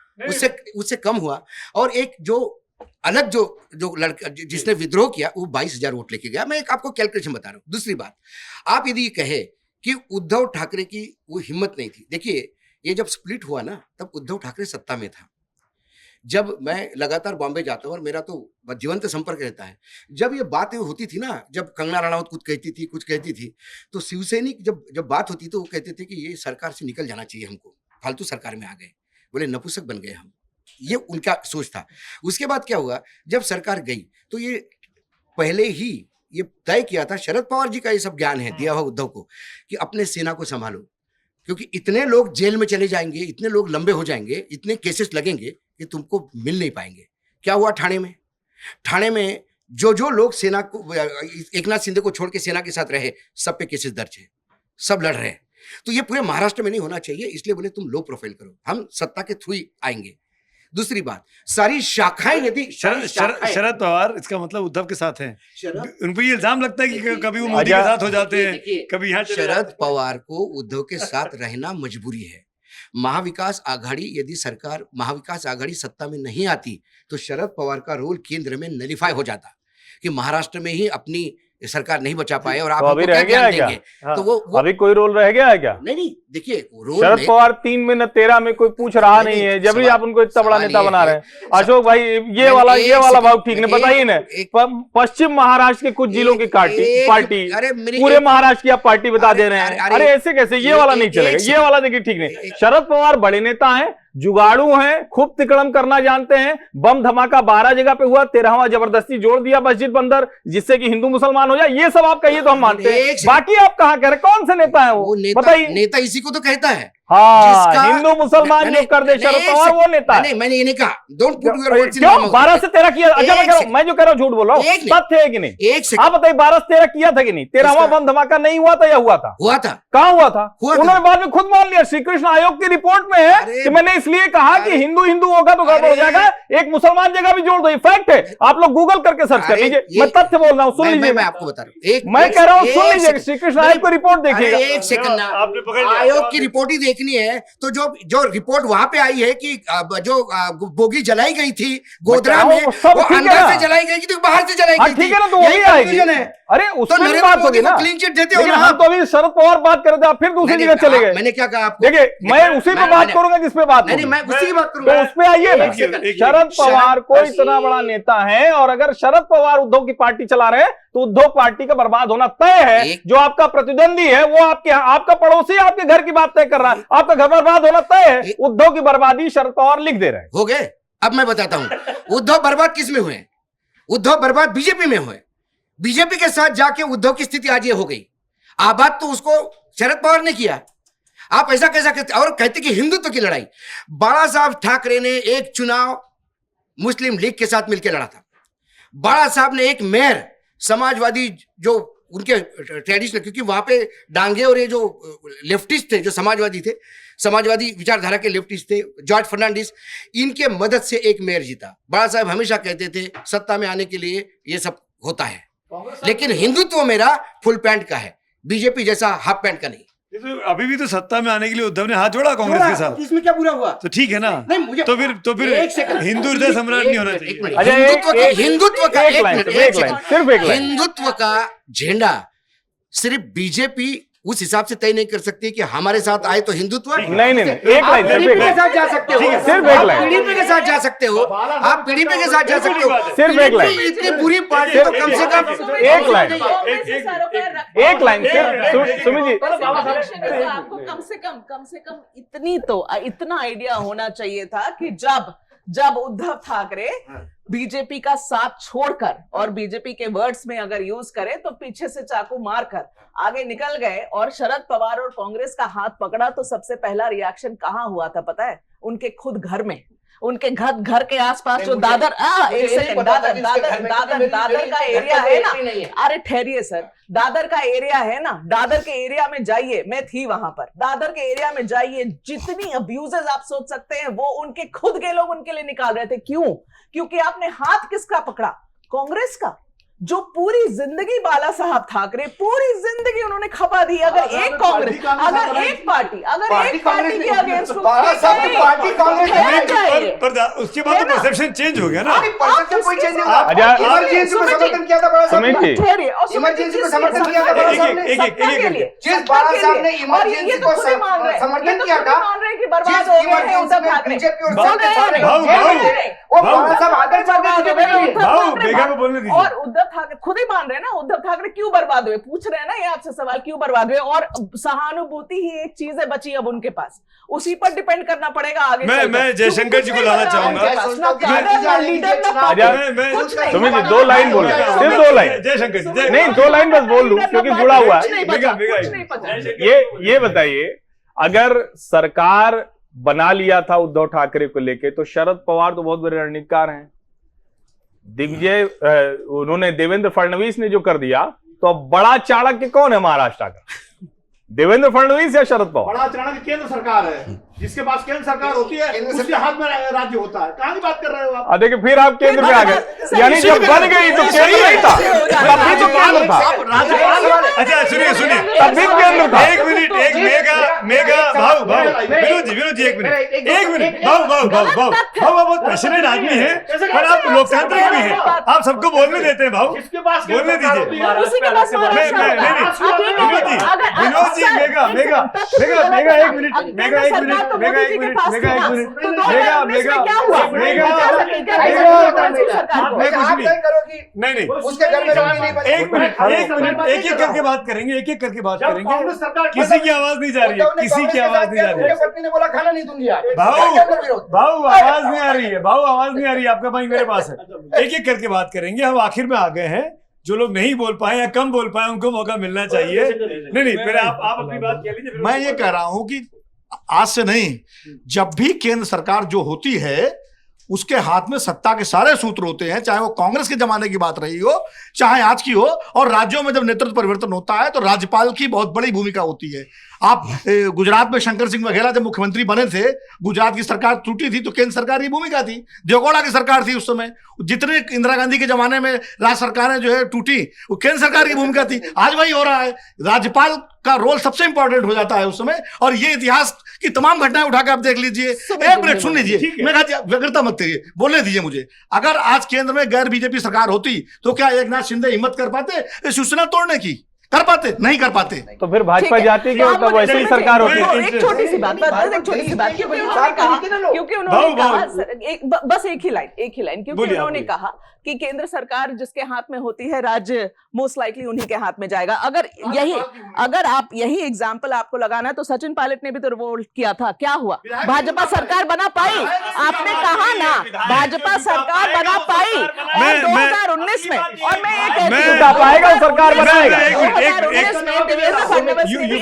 उससे कम हुआ। और एक जो अलग जो लड़का जिसने विद्रोह किया वो 22,000 वोट लेके गया। मैं एक आपको कैलकुलेशन बता रहा हूँ। दूसरी बात, आप यदि ये कहे कि उद्धव ठाकरे की वो हिम्मत नहीं थी, देखिए ये जब स्प्लिट हुआ ना तब उद्धव ठाकरे सत्ता में था। जब मैं लगातार बॉम्बे जाता हूँ और मेरा तो जीवंत संपर्क रहता है, जब ये बातें होती थी ना, जब कंगना रणावत कुछ कहती थी तो शिवसैनिक जब बात होती तो वो कहते थे कि ये सरकार से निकल जाना चाहिए, हमको फालतू सरकार में आ गए, बोले नपुंसक बन गए हम, ये उनका सोच था। उसके बाद क्या हुआ, जब सरकार गई तो ये पहले ही ये तय किया था, शरद पवार जी का ये सब ज्ञान है दिया हुआ उद्धव को, कि अपने सेना को संभालो, क्योंकि इतने लोग जेल में चले जाएंगे, इतने लोग लंबे हो जाएंगे, इतने केसेस लगेंगे कि तुमको मिल नहीं पाएंगे। क्या हुआ ठाणे में जो लोग सेना को, एकनाथ शिंदे को छोड़ के सेना के साथ रहे, सब पे केसेस दर्ज है, सब लड़ रहे हैं। तो ये पूरे महाराष्ट्र में नहीं होना चाहिए, इसलिए बोले तुम लो प्रोफाइल करो, हम सत्ता के थ्रू ही आएंगे। दूसरी बात, सारी शाखाएं यदि शरद पवार, इसका मतलब उद्धव के साथ हैं, उन पर ये इल्जाम लगता है कि कभी वो मोदी के साथ हो जाते हैं, कभी यहाँ। शरद पवार को उद्धव के साथ रहना मजबूरी है। महाविकास आघाड़ी, यदि सरकार महाविकास आघाड़ी सत्ता में नहीं आती तो शरद पवार का रोल केंद्र में नलिफाई हो जाता, कि महाराष्ट्र में ही अपनी सरकार नहीं बचा पाए और आप तो अभी रह गया क्या? तो वो अभी कोई रोल रह गया है क्या? नहीं, देखिए रोल शरद पवार 3 में न 13 में कोई पूछ रहा नहीं है, जब भी आप उनको इतना बड़ा नेता बना रहे हैं। अशोक भाई ये वाला भाव ठीक नहीं, बताइए ना, पश्चिम महाराष्ट्र के कुछ जिलों की पार्टी, पूरे महाराष्ट्र की आप पार्टी बता दे रहे हैं, अरे ऐसे कैसे? ये वाला नहीं चलेगा, ये वाला देखिए ठीक नहीं। शरद पवार बड़े नेता हैं, जुगाड़ू हैं, खूब तिकड़म करना जानते हैं। बम धमाका 12 जगह पे हुआ, 13वां जबरदस्ती जोड़ दिया मस्जिद के अंदर, जिससे कि हिंदू मुसलमान हो जाए, ये सब आप कहिए तो हम मानते हैं। बाकी आप कहाँ कह रहे, कौन से नेता है वो बताइए? नेता इसी को तो कहता है, हाँ, हिंदू मुसलमान जो कर दे शरद पवार वो नेता है। नहीं, मैंने ये नहीं कहा, don't put your words in my mouth. 12 से 13 किया, अच्छा मैं जो कह रहा हूँ झूठ बोल रहा हूँ, तथ्य है कि नहीं? आप बताइए 12 से 13 किया था कि नहीं? 13वां बम धमाका नहीं हुआ था या हुआ था? हुआ था। कहाँ हुआ था? उन्होंने बाद में खुद मान लिया, श्री कृष्ण आयोग की रिपोर्ट में है कि मैंने इसलिए कहा कि हिंदू होगा तो गड़बड़ हो जाएगा, एक मुसलमान जगह भी जोड़ दो, ये फैक्ट है, आप लोग गूगल करके सर्च कर लीजिए, मैं तथ्य बोल रहा हूँ, सुन लीजिए। मैं आपको बता रहा हूँ, मैं कह रहा हूँ सुन लीजिए, श्री कृष्ण आयोग की रिपोर्ट देखिए, एक सेकंड, आयोग की रिपोर्ट ही देख देखनी है तो जो रिपोर्ट वहां पे आई है कि जो बोगी जलाई गई थी गोधरा में, वो अंदर से जलाई गई थी, बाहर से जलाई गई थी। ठीक है ना, तो वही आएगी। अरे उसमें भी बात होगी ना, क्लीन चिट देते हो ना। हम तो अभी शरद पवार बात कर रहे थे, आप फिर दूसरी जगह चले गए। मैंने क्या कहा आपको? देखिए मैं उसी पे बात करूंगा जिस पे बात नहीं, मैं उसी की बात तो करूंगा। उस पे आइए ना। शरद पवार को इतना बड़ा नेता है, और अगर शरद पवार उद्धव की पार्टी चला रहे हैं तो उद्धव पार्टी का बर्बाद होना तय है। जो आपका प्रतिद्वंदी है वो आपका पड़ोसी आपके घर की बात तय कर रहा है, आपका घर बर्बाद होना तय है। उद्धव की बर्बादी शरद पवार लिख दे रहे हैं। हो गए। अब मैं बताता हूं उद्धव बर्बाद किस में हुए। उद्धव बर्बाद बीजेपी में हुए। बीजेपी के साथ जाके उद्धव की स्थिति आज ये हो गई। आबाद तो उसको शरद पवार ने किया। आप ऐसा कैसा कहते, और कहते कि हिंदुत्व की लड़ाई। बाला साहब ठाकरे ने एक चुनाव मुस्लिम लीग के साथ मिलकर लड़ा था। बाला साहब ने एक मेयर समाजवादी जो उनके ट्रेडिशनल, क्योंकि वहां पे डांगे और ये जो लेफ्टिस्ट थे, जो समाजवादी थे, समाजवादी विचारधारा के लेफ्टिस्ट थे, जॉर्ज फर्नांडिस, इनके मदद से एक मेयर जीता। बाला साहब हमेशा कहते थे सत्ता में आने के लिए ये सब होता है, लेकिन हिंदुत्व मेरा फुल पैंट का है, बीजेपी जैसा हाफ पैंट का नहीं। तो अभी भी तो सत्ता में आने के लिए उद्धव ने हाथ जोड़ा कांग्रेस के साथ। इसमें क्या बुरा हुआ? तो ठीक है ना। नहीं, मुझे तो फिर हिंदू हृदय सम्राट नहीं होना चाहिए। हिंदुत्व का सिर्फ एक लाइन, हिंदुत्व का झंडा सिर्फ बीजेपी उस हिसाब से तय नहीं कर सकती कि हमारे साथ आए तो हिंदुत्व। नहीं, एक लाइन, पीडीपी के साथ जा सकते हो, सिर्फ एक लाइन, पीडीपी के साथ जा सकते हो, आप पीडीपी के साथ जा सकते हो, सिर्फ एक लाइन। इतनी बुरी पार्टी तो कम से कम एक लाइन, एक लाइन सिर्फ। सुमित जी, आपको कम से कम इतना आइडिया होना चाहिए था कि जब उद्धव ठाकरे बीजेपी का साथ छोड़कर और बीजेपी के वर्ड्स में अगर यूज करें तो पीछे से चाकू मारकर आगे निकल गए और शरद पवार और कांग्रेस का हाथ पकड़ा, तो सबसे पहला रिएक्शन कहां हुआ था पता है? उनके खुद घर में, उनके घर के आसपास जो दादर का एरिया है ना। अरे ठहरिए सर, दादर का एरिया है ना, दादर के एरिया में जाइए, मैं थी वहां पर, दादर के एरिया में जाइए, जितनी अब्यूजेस आप सोच सकते हैं वो उनके खुद के लोग उनके लिए निकाल रहे थे। क्यों? क्योंकि आपने हाथ किसका पकड़ा? कांग्रेस का, जो पूरी जिंदगी बाला साहब ठाकरे पूरी जिंदगी उन्होंने खपा दी। अगर एक कांग्रेस, अगर एक पार्टी के अगेंस्ट पर उसके बाद तो परसेप्शन चेंज हो गया ना। परसेप्शन कोई चेंज नहीं हुआ। इमरजेंसी को समर्थन किया था बाला साहब ने, इमरजेंसी को समर्थन किया था बाला साहब ने। जिस बाला साहब ने इमरजेंसी को समर्थन किया था, बर्बाद हो गए हैं उद्धव ठाकरे। बीजेपी और वो बाला साहब आदर्श बेगा को बोलने दीजिए। और उद्धव ठाकरे खुद ही मान रहे हैं ना, उद्धव ठाकरे क्यों बर्बाद हुए? पूछ रहे हैं ना ये आपसे सवाल, क्यों बर्बाद हुए? और सहानुभूति ही एक चीज है बची अब उनके पास, उसी पर डिपेंड करना पड़ेगा आगे। मैं जयशंकर जी को लाना चाहूंगा। सुमित जी 2 लाइन बोले, सिर्फ 2 लाइन। जयशंकर जी नहीं 2 लाइन बस बोल लूं क्योंकि जुड़ा हुआ है। ये बताइए, अगर सरकार बना लिया था उद्धव ठाकरे को लेके, तो शरद पवार तो बहुत बड़े रणनीतिकार हैं। दिग्विजय उन्होंने देवेंद्र फडणवीस ने जो कर दिया, तो अब बड़ा चाणक्य कौन है महाराष्ट्र का? देवेंद्र फडणवीस या शरद पवार? बड़ा चाणक्य केंद्र सरकार है, जिसके पास केंद्र सरकार होती है उसके हाथ में राज्य होता है। कहां की बात कर रहे हो आप? देखिए फिर आप केंद्र में आ गए, यानी जब बन गई तो केंद्र नहीं था, तब भी तो केंद्र था। अच्छा सुनिए तब भी केंद्र था। एक मिनट, एक मेगा भाव विनोद जी एक मिनट भाव बहुत पैशनेट आदमी है, पर आप लोकतांत्रिक भी हैं, आप सबको बोलने देते हैं भाव, बोलने दीजिए। विनोद जी मेगा एक मिनट नहीं उसके घर में एक मिनट एक करके बात करेंगे, किसी की आवाज नहीं जा रही है, किसी की आवाज नहीं जा रही है। पत्नी ने बोला खाना नहीं दूंगी यार। भाऊ आवाज नहीं आ रही है, आपका भाई मेरे पास है। एक करके बात करेंगे, हम आखिर में आ गए हैं। जो लोग नहीं बोल पाए या कम बोल पाए उनको मौका मिलना चाहिए। नहीं फिर आप अपनी बात कह लीजिए। मैं ये कह रहा हूं कि आज से नहीं, जब भी केंद्र सरकार जो होती है उसके हाथ में सत्ता के सारे सूत्र होते हैं, चाहे वो कांग्रेस के जमाने की बात रही हो, चाहे आज की हो। और राज्यों में जब नेतृत्व परिवर्तन होता है तो राज्यपाल की बहुत बड़ी भूमिका होती है। आप गुजरात में शंकर सिंह वघेला जब मुख्यमंत्री बने थे, गुजरात की सरकार टूटी थी तो केंद्र सरकार की भूमिका थी, देवगौड़ा की सरकार थी उस समय। जितने इंदिरा गांधी के जमाने में राज्य सरकारें जो है टूटी, वो केंद्र सरकार की भूमिका थी। आज वही हो रहा है, राज्यपाल का रोल सबसे इंपॉर्टेंट हो जाता है उस समय। और ये इतिहास की तमाम घटनाएं उठा के आप देख लीजिए। एक मिनट सुन लीजिए, मैं कहा व्यग्रता मत करिए, बोलने दीजिए मुझे। अगर आज केंद्र में गैर बीजेपी सरकार होती तो क्या एकनाथ शिंदे हिम्मत कर पाते शिवसेना तोड़ने की? कर पाते? नहीं कर पाते। तो फिर भाजपा जाती कि मतलब वैसे ही सरकार होती। एक छोटी सी बात, एक छोटी सी बात, क्योंकि उन्होंने कहा बस एक ही लाइन, क्योंकि उन्होंने कहा कि केंद्र सरकार जिसके हाथ में होती है, राज्य मोस्ट लाइकली उन्हीं के हाथ में जाएगा। अगर आप यही एग्जाम्पल आपको लगाना है तो सचिन पायलट ने भी तो रिवोल्ट किया था, क्या हुआ? भाजपा सरकार बना पाई? आपने कहा ना, भाजपा सरकार बना पाई और 2019 में, और मैं ये कहती हूं पाएगा सरकार बनाएगा। 2019 में देवेंद्र फडणवीस ने भी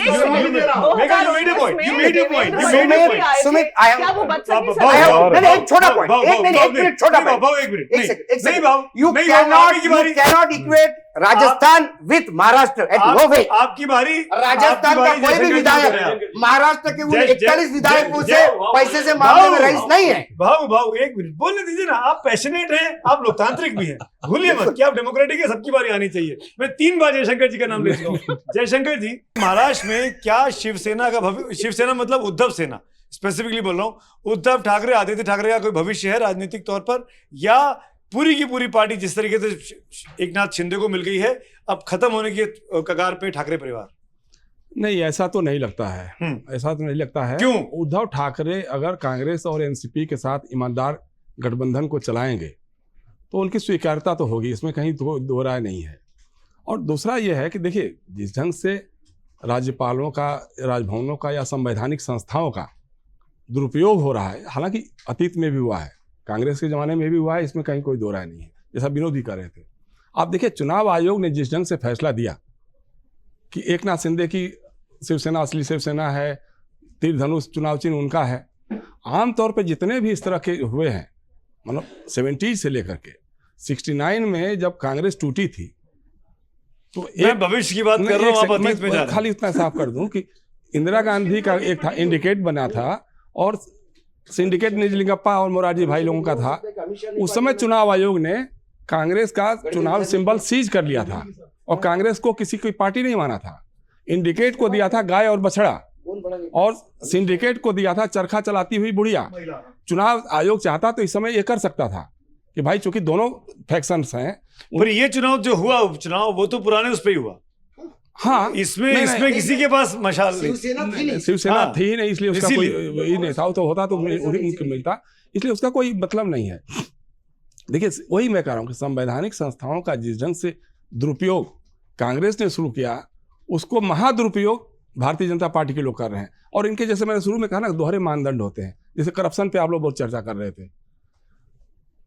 सुमित, क्या वो बच सकती एक छोटा पॉइंट, एक मिनट छोटा point, You cannot equate Rajasthan with Maharashtra at no way. आपकी बारी। राजस्थान का कोई भी विधायक महाराष्ट्र के उन 41 विधायकों से पैसे से मामले में रईस नहीं है। भाऊ एक मिनट बोलने दीजिए ना। आप पैशनेट हैं, आप लोकतांत्रिक भी हैं, भूलिए मत कि आप डेमोक्रेटिक है, सबकी बारी आनी चाहिए। मैं 3 बार जयशंकर जी का नाम ले चुका हूं। जयशंकर जी, महाराष्ट्र में क्या शिवसेना का भविष्य, शिवसेना मतलब उद्धव सेना स्पेसिफिकली बोल रहा हूं, उद्धव ठाकरे, आदित्य ठाकरे का कोई भविष्य है राजनीतिक तौर पर, या पूरी की पूरी पार्टी जिस तरीके से एकनाथ शिंदे को मिल गई है अब खत्म होने की कगार पे ठाकरे परिवार? नहीं, ऐसा तो नहीं लगता है, ऐसा तो नहीं लगता है। क्यों? उद्धव ठाकरे अगर कांग्रेस और एनसीपी के साथ ईमानदार गठबंधन को चलाएंगे तो उनकी स्वीकार्यता तो होगी, इसमें कहीं दो राय नहीं है। और दूसरा यह है कि देखिए, जिस ढंग से राज्यपालों का, राजभवनों का या संवैधानिक संस्थाओं का दुरुपयोग हो रहा है, हालांकि अतीत में भी हुआ है, कांग्रेस के ज़माने में भी हुआ है, इसमें कहीं कोई दो राय नहीं है, जैसा विनोद भी कर रहे थे। आप देखिए, चुनाव आयोग ने जिस ढंग से फैसला दिया कि एकनाथ शिंदे की शिवसेना असली शिवसेना है, तीर धनुष चुनाव चिन्ह उनका है, आमतौर पे जितने भी इस तरह के हुए हैं, मतलब 70 से लेकर के 69 में जब कांग्रेस टूटी थी, तो मैं भविष्य की बात कर रहा हूं, आप अतीत में जा रहे हैं। खाली इतना साफ कर दूं कि इंदिरा गांधी का एक था इंडिकेट बना था और सिंडिकेट निजलिंगप्पा और मोरारजी भाई लोगों का था। उस समय चुनाव आयोग ने कांग्रेस का चुनाव सिंबल सीज कर लिया था और कांग्रेस को किसी कोई पार्टी नहीं माना था। इंडिकेट को दिया था गाय और बछड़ा और सिंडिकेट को दिया था चरखा चलाती हुई बुढ़िया। चुनाव आयोग चाहता तो इस समय ये कर सकता था कि भाई चूंकि दोनों फैक्शंस हैं। पर ये चुनाव जो हुआ, उपचुनाव, वो तो पुराने उस पे ही हुआ। हाँ, इसमें किसी के पास मशाल नहीं, शिवसेना थी नहीं, इसलिए उसका कोई नेता तो होता तो उनको मिलता, इसलिए उसका कोई मतलब नहीं है। देखिए, वही मैं कह रहा हूँ कि संवैधानिक संस्थाओं का जिस ढंग से दुरुपयोग कांग्रेस ने शुरू किया, उसको महादुरुपयोग भारतीय जनता पार्टी के लोग कर रहे हैं। और इनके, जैसे मैंने शुरू में कहा ना, दोहरे मानदंड होते हैं। जैसे करप्शन पे आप लोग बहुत चर्चा कर रहे थे,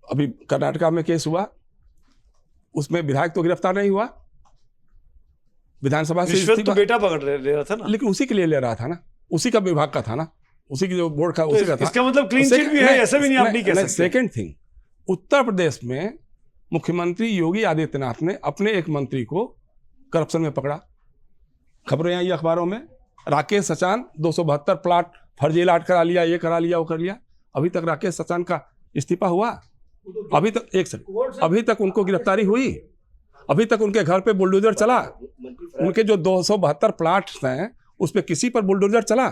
अभी कर्नाटका में केस हुआ, उसमें विधायक तो गिरफ्तार नहीं हुआ, विधानसभा से तो बेटा पकड़ ले रहा था ना, लेकिन उसी के लिए ले रहा था ना, उसी का विभाग का था ना, उसी की जो बोर्ड का, उसी का था। इसका मतलब क्लीन चिट भी है, ऐसा भी नहीं आप नहीं कह सकते। सेकंड थिंग, उत्तर प्रदेश में मुख्यमंत्री योगी आदित्यनाथ ने अपने एक मंत्री को करप्शन में पकड़ा। खबरें आई अखबारों में, राकेश सचान 272 प्लाट फर्जी लाट करा लिया, ये करा लिया, वो कर लिया। अभी तक राकेश सचान का इस्तीफा हुआ? अभी तक, एक सेकंड, अभी तक उनको गिरफ्तारी हुई? अभी तक उनके घर पे बुलडोजर चला? उनके जो 272 प्लाट्स हैं उस पर किसी पर बुलडोजर चला?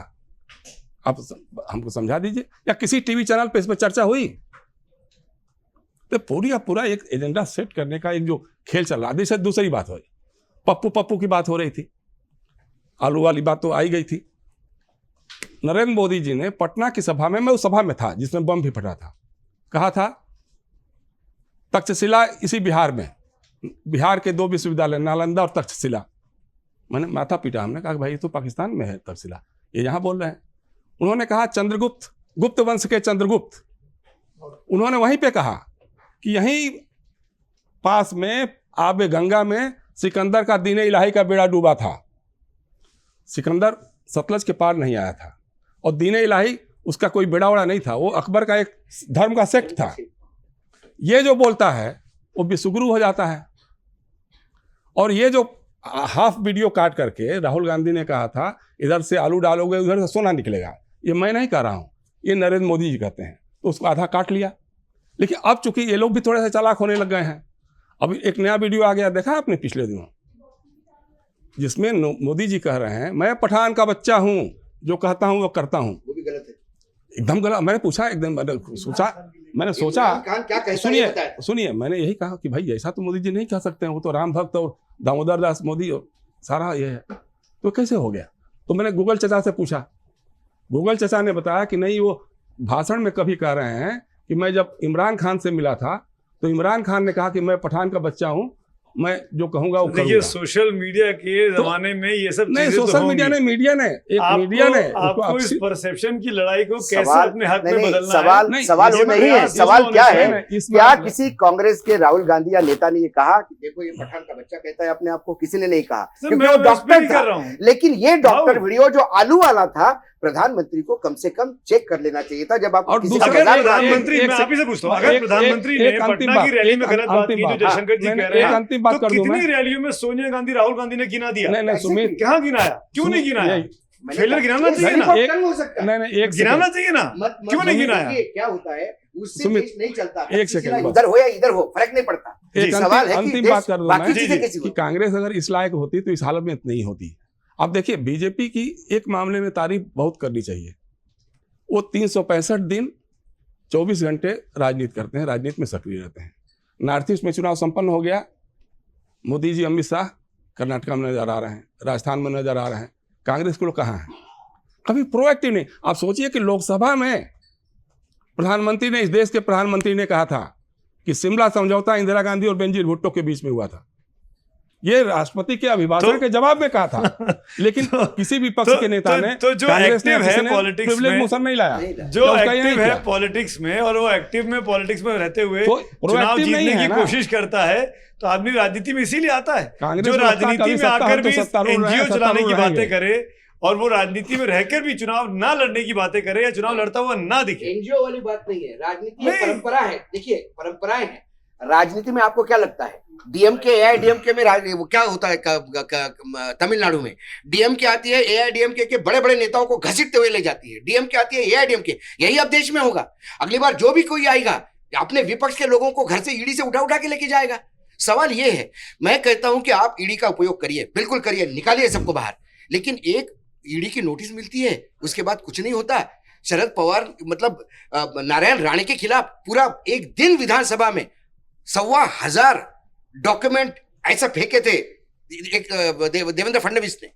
आप हमको समझा दीजिए, या किसी टीवी चैनल पे इस पर चर्चा हुई? तो पूरा एक एजेंडा सेट करने का एक जो खेल चल रहा है। जैसे दूसरी बात हुई, पप्पू की बात हो रही थी, आलू वाली बात तो आई गई थी। नरेंद्र मोदी जी ने पटना की सभा में, मैं उस सभा में था जिसमें बम भी फटा था, कहा था तक्षशिला इसी बिहार में, बिहार के 2 विश्वविद्यालय नालंदा और तक्षशिला। मैंने माथा पीटा, हमने कहा भाई ये तो पाकिस्तान में है तक्षशिला, ये यहाँ बोल रहे हैं। उन्होंने कहा चंद्रगुप्त, गुप्त वंश के चंद्रगुप्त, उन्होंने वहीं पे कहा कि यहीं पास में आबे गंगा में सिकंदर का दीन इलाही का बेड़ा डूबा था। सिकंदर सतलज के पार नहीं आया था और दीन इलाही उसका कोई बेड़ा उड़ा नहीं था, वो अकबर का एक धर्म का सेक्ट था। ये जो बोलता है वो विश्वगुरु हो जाता है। और ये जो हाफ वीडियो काट करके राहुल गांधी ने कहा था इधर से आलू डालोगे उधर से सोना निकलेगा। ये मैं नहीं कह रहा हूँ, ये नरेंद्र मोदी जी कहते हैं। तो उसको आधा काट लिया। लेकिन अब चूंकि ये लोग भी थोड़े से चालाक होने लग गए हैं, अब एक नया वीडियो आ गया, देखा आपने पिछले दिनों, जिसमें मोदी जी कह रहे हैं मैं पठान का बच्चा हूँ, जो कहता हूँ वो करता हूँ। वो भी गलत है। एकदम गलत। मैंने पूछा, एकदम मैंने सोचा क्या कहता है ये बताएं। सुनिए, मैंने यही कहा कि भाई ऐसा तो मोदी जी नहीं कह सकते हैं, वो तो राम भक्त और दामोदर दास मोदी और सारा ये है, तो कैसे हो गया? तो मैंने गूगल चचा से पूछा। गूगल चचा ने बताया कि नहीं, वो भाषण में कभी कह रहे हैं कि मैं जब इमरान खान से मिला था तो इमरान खान ने कहा कि मैं पठान का बच्चा हूं, मैं जो कहूंगा वो देखिए, करूंगा। सोशल मीडिया के जमाने में ये सब नहीं, चीजें तो सोशल मीडिया होंगी। ने मीडिया ने आपको इस परसेप्शन की लड़ाई को कैसे सवाल अपने हक में नहीं, बदलना सवाल है? सवाल वो ये नहीं है। प्रयास सवाल होना क्या चाहिए। है? इस क्या मामले- किसी कांग्रेस के राहुल गांधी या नेता ने ये कहा कि देखो ये पठान का बच्चा कहता है अपने आप को? किसी ने नहीं कहा, सर, क्योंकि मैं वो उस पे डॉक्टर नहीं था। कर रहा हूँ। लेकिन ये डॉक्टर राहुल। वीडियो जो आलू वाला था, प्रधानमंत्री को कम से कम चेक कर लेना चाहिए था जब आप और किसी का दूसरा- मजाक अगर उड़ा रहे हैं। प्रधानमंत्री, मैं आप ही से पूछता हूँ, अगर प्रधानमंत्री ने पटना की रैली में गलत बात की, जो जयशंकर जी कह रहे एक हैं, अंतिम बात तो कर दूं कितनी मैं। रैलियों में सोनिया गांधी, राहुल गांधी ने गिना दिया? नहीं सुमित, कहाँ गिनाया? क्यों नहीं गिनाया? मैंने फेलियर कहा, गिनाना ये चाहिए सिर्फ ना? एक- हो सकता है। नहीं एक गिनाना सेकंड, चाहिए ना? क्यों नहीं गिनाया? देखिए, क्या होता है, उससे सुमित, देश नहीं चलता। एक सेकंड बस। इधर हो या इधर हो, फर्क नहीं पड़ता। एक सवाल है कि अंतिम देश बात कर दूं बाकी मैं चीजें कैसी कि हो? कांग्रेस अगर इस लायक होती तो इस हालत में नहीं होती। अब देखिए, बीजेपी की एक मामले में तारीफ बहुत करनी चाहिए। वो 365 दिन 24 घंटे राजनीति करते हैं, राजनीति में सक्रिय रहते हैं। नॉर्थ ईस्ट में चुनाव संपन्न हो गया, मोदी जी अमित शाह कर्नाटक में नजर आ रहे हैं, राजस्थान में नजर आ रहे हैं। कांग्रेस के लोग कहाँ हैं? कभी प्रोएक्टिव नहीं। आप सोचिए कि लोकसभा में प्रधानमंत्री ने, इस देश के प्रधानमंत्री ने कहा था कि शिमला समझौता इंदिरा गांधी और बेनजीर भुट्टो के बीच में हुआ था। ये राष्ट्रपति के अभिभाषण के जवाब में कहा था। लेकिन किसी भी पक्ष के नेता ने, तो जो कांग्रेस ने एक्टिव है किसी ने पॉलिटिक्स प्रिविलेज में, मोशन नहीं लाया। जो उसका ये एक्टिव नहीं है किया। पॉलिटिक्स में, और वो एक्टिव में पॉलिटिक्स में रहते हुए तो चुनाव proactive नहीं जीतने है की ना। कोशिश करता है, तो आदमी राजनीति में इसीलिए आता है। कांग्रेस जो में लगता है राजनीति कभी में सत्ता आकर हो तो भी सत्तारूढ़ रहे, एनजीओ चलाने की सत्तारूढ़ बातें रहेंगे। करे, और वो राजनीति में रहकर भी चुनाव ना लड़ने की बातें करे, या चुनाव लड़ता हुआ ना दिखे। एनजीओ वाली बात नहीं है, राजनीति नहीं। परंपरा है। देखिए, परंपराएं हैं राजनीति में। आपको क्या लगता है, डीएमके एआईडीएमके में वो क्या होता है? तमिलनाडु में डीएमके आती है, एआईडीएमके के बड़े बड़े नेताओं को घसीटते हुए ले जाती है। डीएमके आती है, एआईडीएमके। यही अब देश में होगा। अगली बार जो भी कोई आएगा, अपने विपक्ष के लोगों को घर से ईडी से उठा उठा के लेके जाएगा। सवाल ये है, मैं कहता हूं कि आप ईडी का उपयोग करिए, बिल्कुल करिए, निकालिए सबको बाहर। लेकिन एक ईडी की नोटिस मिलती है, उसके बाद कुछ नहीं होता। शरद पवार मतलब नारायण राणे के खिलाफ पूरा एक दिन विधानसभा में 1,1500 डॉक्यूमेंट ऐसा फेंके थे एक देवेंद्र फडणवीस ने,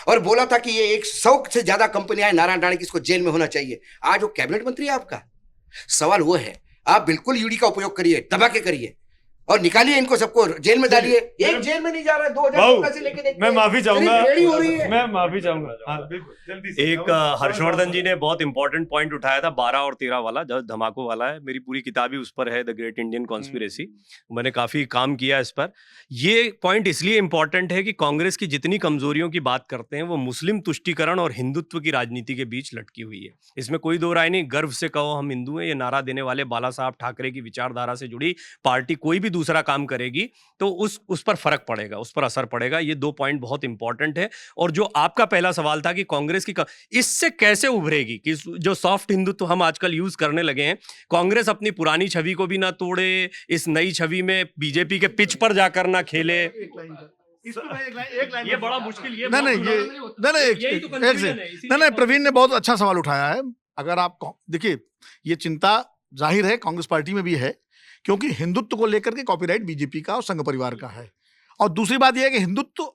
और बोला था कि ये 100 से ज्यादा कंपनियां हैं नारायण राणे की, इसको जेल में होना चाहिए। आज वो कैबिनेट मंत्री है आपका। सवाल वो है, आप बिल्कुल ईडी का उपयोग करिए, दबा के करिए, और निकालिए इनको सबको, जेल में डालिए। एक जेल में नहीं जा रहा है, 2000 पैसे लेके देखते मैं हैं। माफी चाहूंगा, रेडी हो रही है। मैं माफी चाहूंगा। हाँ, बिल्कुल, जल्दी से। एक हर्षवर्धन जी ने बहुत इंपॉर्टेंट पॉइंट उठाया था, 12 और 13 वाला, जो धमाकों वाला है। मेरी पूरी किताब ही उस पर है, द ग्रेट इंडियन कॉन्स्पिरेसी। मैंने काफी काम किया इस पर। ये पॉइंट इसलिए इंपॉर्टेंट है कि कांग्रेस की जितनी कमजोरियों की बात करते हैं, वो मुस्लिम तुष्टीकरण और हिंदुत्व की राजनीति के बीच लटकी हुई है। इसमें कोई दो राय नहीं। गर्व से कहो हम हिंदू हैं, ये नारा देने वाले बाला साहब ठाकरे की विचारधारा से जुड़ी पार्टी कोई भी दूसरा काम करेगी तो उस पर फर्क पड़ेगा, उस पर असर पड़ेगा। ये 2 पॉइंट बहुत इंपॉर्टेंट है। और जो आपका पहला सवाल था कि कांग्रेस की इससे कैसे उभरेगी, कि जो सॉफ्ट हिंदुत्व हम आजकल यूज करने लगे हैं, कांग्रेस अपनी पुरानी छवि को भी ना तोड़े, इस नई छवि में बीजेपी के पिच पर जाकर ना खेले। ये बड़ा मुश्किल, ये नहीं, प्रवीण ने बहुत अच्छा सवाल उठाया है। अगर आप देखिए, ये चिंता जाहिर है कांग्रेस पार्टी में भी है, क्योंकि हिंदुत्व को लेकर के कॉपीराइट बीजेपी का और संघ परिवार का है। और दूसरी बात यह है कि हिंदुत्व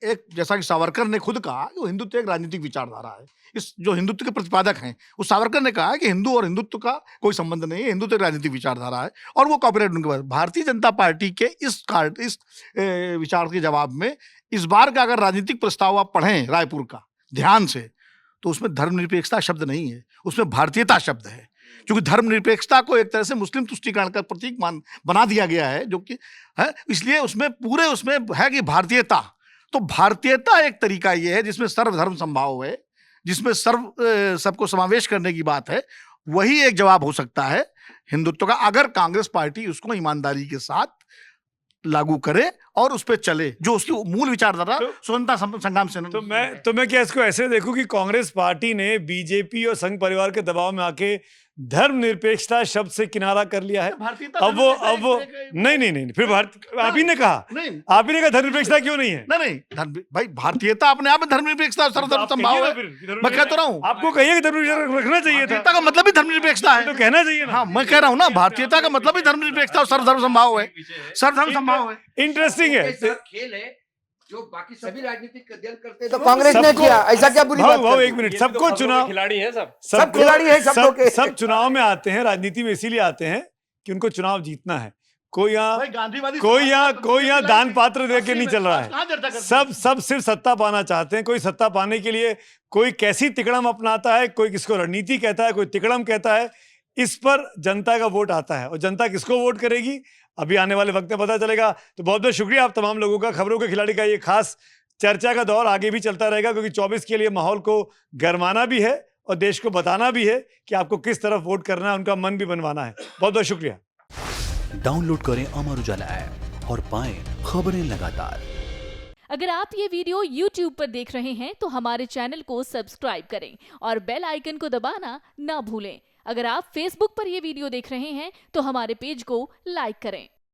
एक, जैसा कि सावरकर ने खुद कहा, कि हिंदुत्व एक राजनीतिक विचारधारा है। इस जो हिंदुत्व के प्रतिपादक हैं, उस सावरकर ने कहा है कि हिंदू और हिंदुत्व का कोई संबंध नहीं है, हिंदुत्व एक राजनीतिक विचारधारा है, और वो कॉपीराइट उनके पास। भारतीय जनता पार्टी के इस विचार के जवाब में इस बार का अगर राजनीतिक प्रस्ताव आप पढ़ें रायपुर का ध्यान से, तो उसमें धर्मनिरपेक्षता शब्द नहीं है, उसमें भारतीयता शब्द है। क्योंकि धर्मनिरपेक्षता को एक तरह से मुस्लिम तुष्टीकरण का प्रतीक बना दिया गया है, जो कि है, इसलिए उसमें पूरे उसमें है कि भारतीयता। तो भारतीयता एक तरीका ये है जिसमें सर्वधर्म संभाव है, जिसमें सबको समावेश करने की बात है। वही एक जवाब हो सकता है हिंदुत्व का, अगर कांग्रेस पार्टी उसको ईमानदारी के साथ लागू करे और उस पर चले, जो उसकी मूल विचारधारा स्वतंत्रता संग्राम से। तो मैं क्या इसको ऐसे देखूं कि कांग्रेस पार्टी ने बीजेपी और संघ परिवार के दबाव में आके धर्मनिरपेक्षता शब्द से किनारा कर लिया है। अब वो नहीं फिर आप ही ने कहा धर्मनिरपेक्षता क्यों नहीं है? नहीं भाई, भारतीयता अपने आप में धर्मनिरपेक्षता सर्वधर्म समभाव है। मैं कहता रहा हूँ, आपको कहिए कि धर्मनिरपेक्षता रखना चाहिए था। का मतलब ही धर्मनिरपेक्षता है, तो कहना चाहिए ना। हाँ, मैं कह रहा हूँ ना, भारतीयता का मतलब ही धर्मनिरपेक्षता और सर्वधर्म समभाव है। सर्वधर्म समभाव है। इंटरेस्टिंग है। खेल है जो बाकी सभी राजनीतिक अध्ययन करते हैं, तो कांग्रेस ने किया, ऐसा क्या बुरी बात है? एक मिनट, सबको चुनाव खिलाड़ी है, सब खिलाड़ी है, सब चुनाव में आते हैं, राजनीति में इसीलिए आते हैं कि उनको चुनाव जीतना है। कोई यहाँ दान पात्र दे के नहीं चल रहा है। सब सिर्फ सत्ता पाना चाहते हैं। कोई सत्ता पाने के लिए कोई कैसी तिकड़म अपनाता है, कोई किसको रणनीति कहता है, कोई तिकड़म कहता है। इस पर जनता का वोट आता है और जनता किसको वोट करेगी अभी आने वाले वक्त में पता चलेगा। तो बहुत बहुत शुक्रिया आप तमाम लोगों का। खबरों के खिलाड़ी का ये खास चर्चा का दौर आगे भी चलता रहेगा, क्योंकि 24 के लिए माहौल को गरमाना भी है और देश को बताना भी है कि आपको किस तरफ वोट करना है, उनका मन भी बनवाना है। बहुत बहुत शुक्रिया। डाउनलोड करें अमर उजाला ऐप और पाएं खबरें लगातार। अगर आप ये वीडियो YouTube पर देख रहे हैं तो हमारे चैनल को सब्सक्राइब करें और बेल आइकन को दबाना ना भूलें। अगर आप Facebook पर ये वीडियो देख रहे हैं तो हमारे पेज को लाइक करें।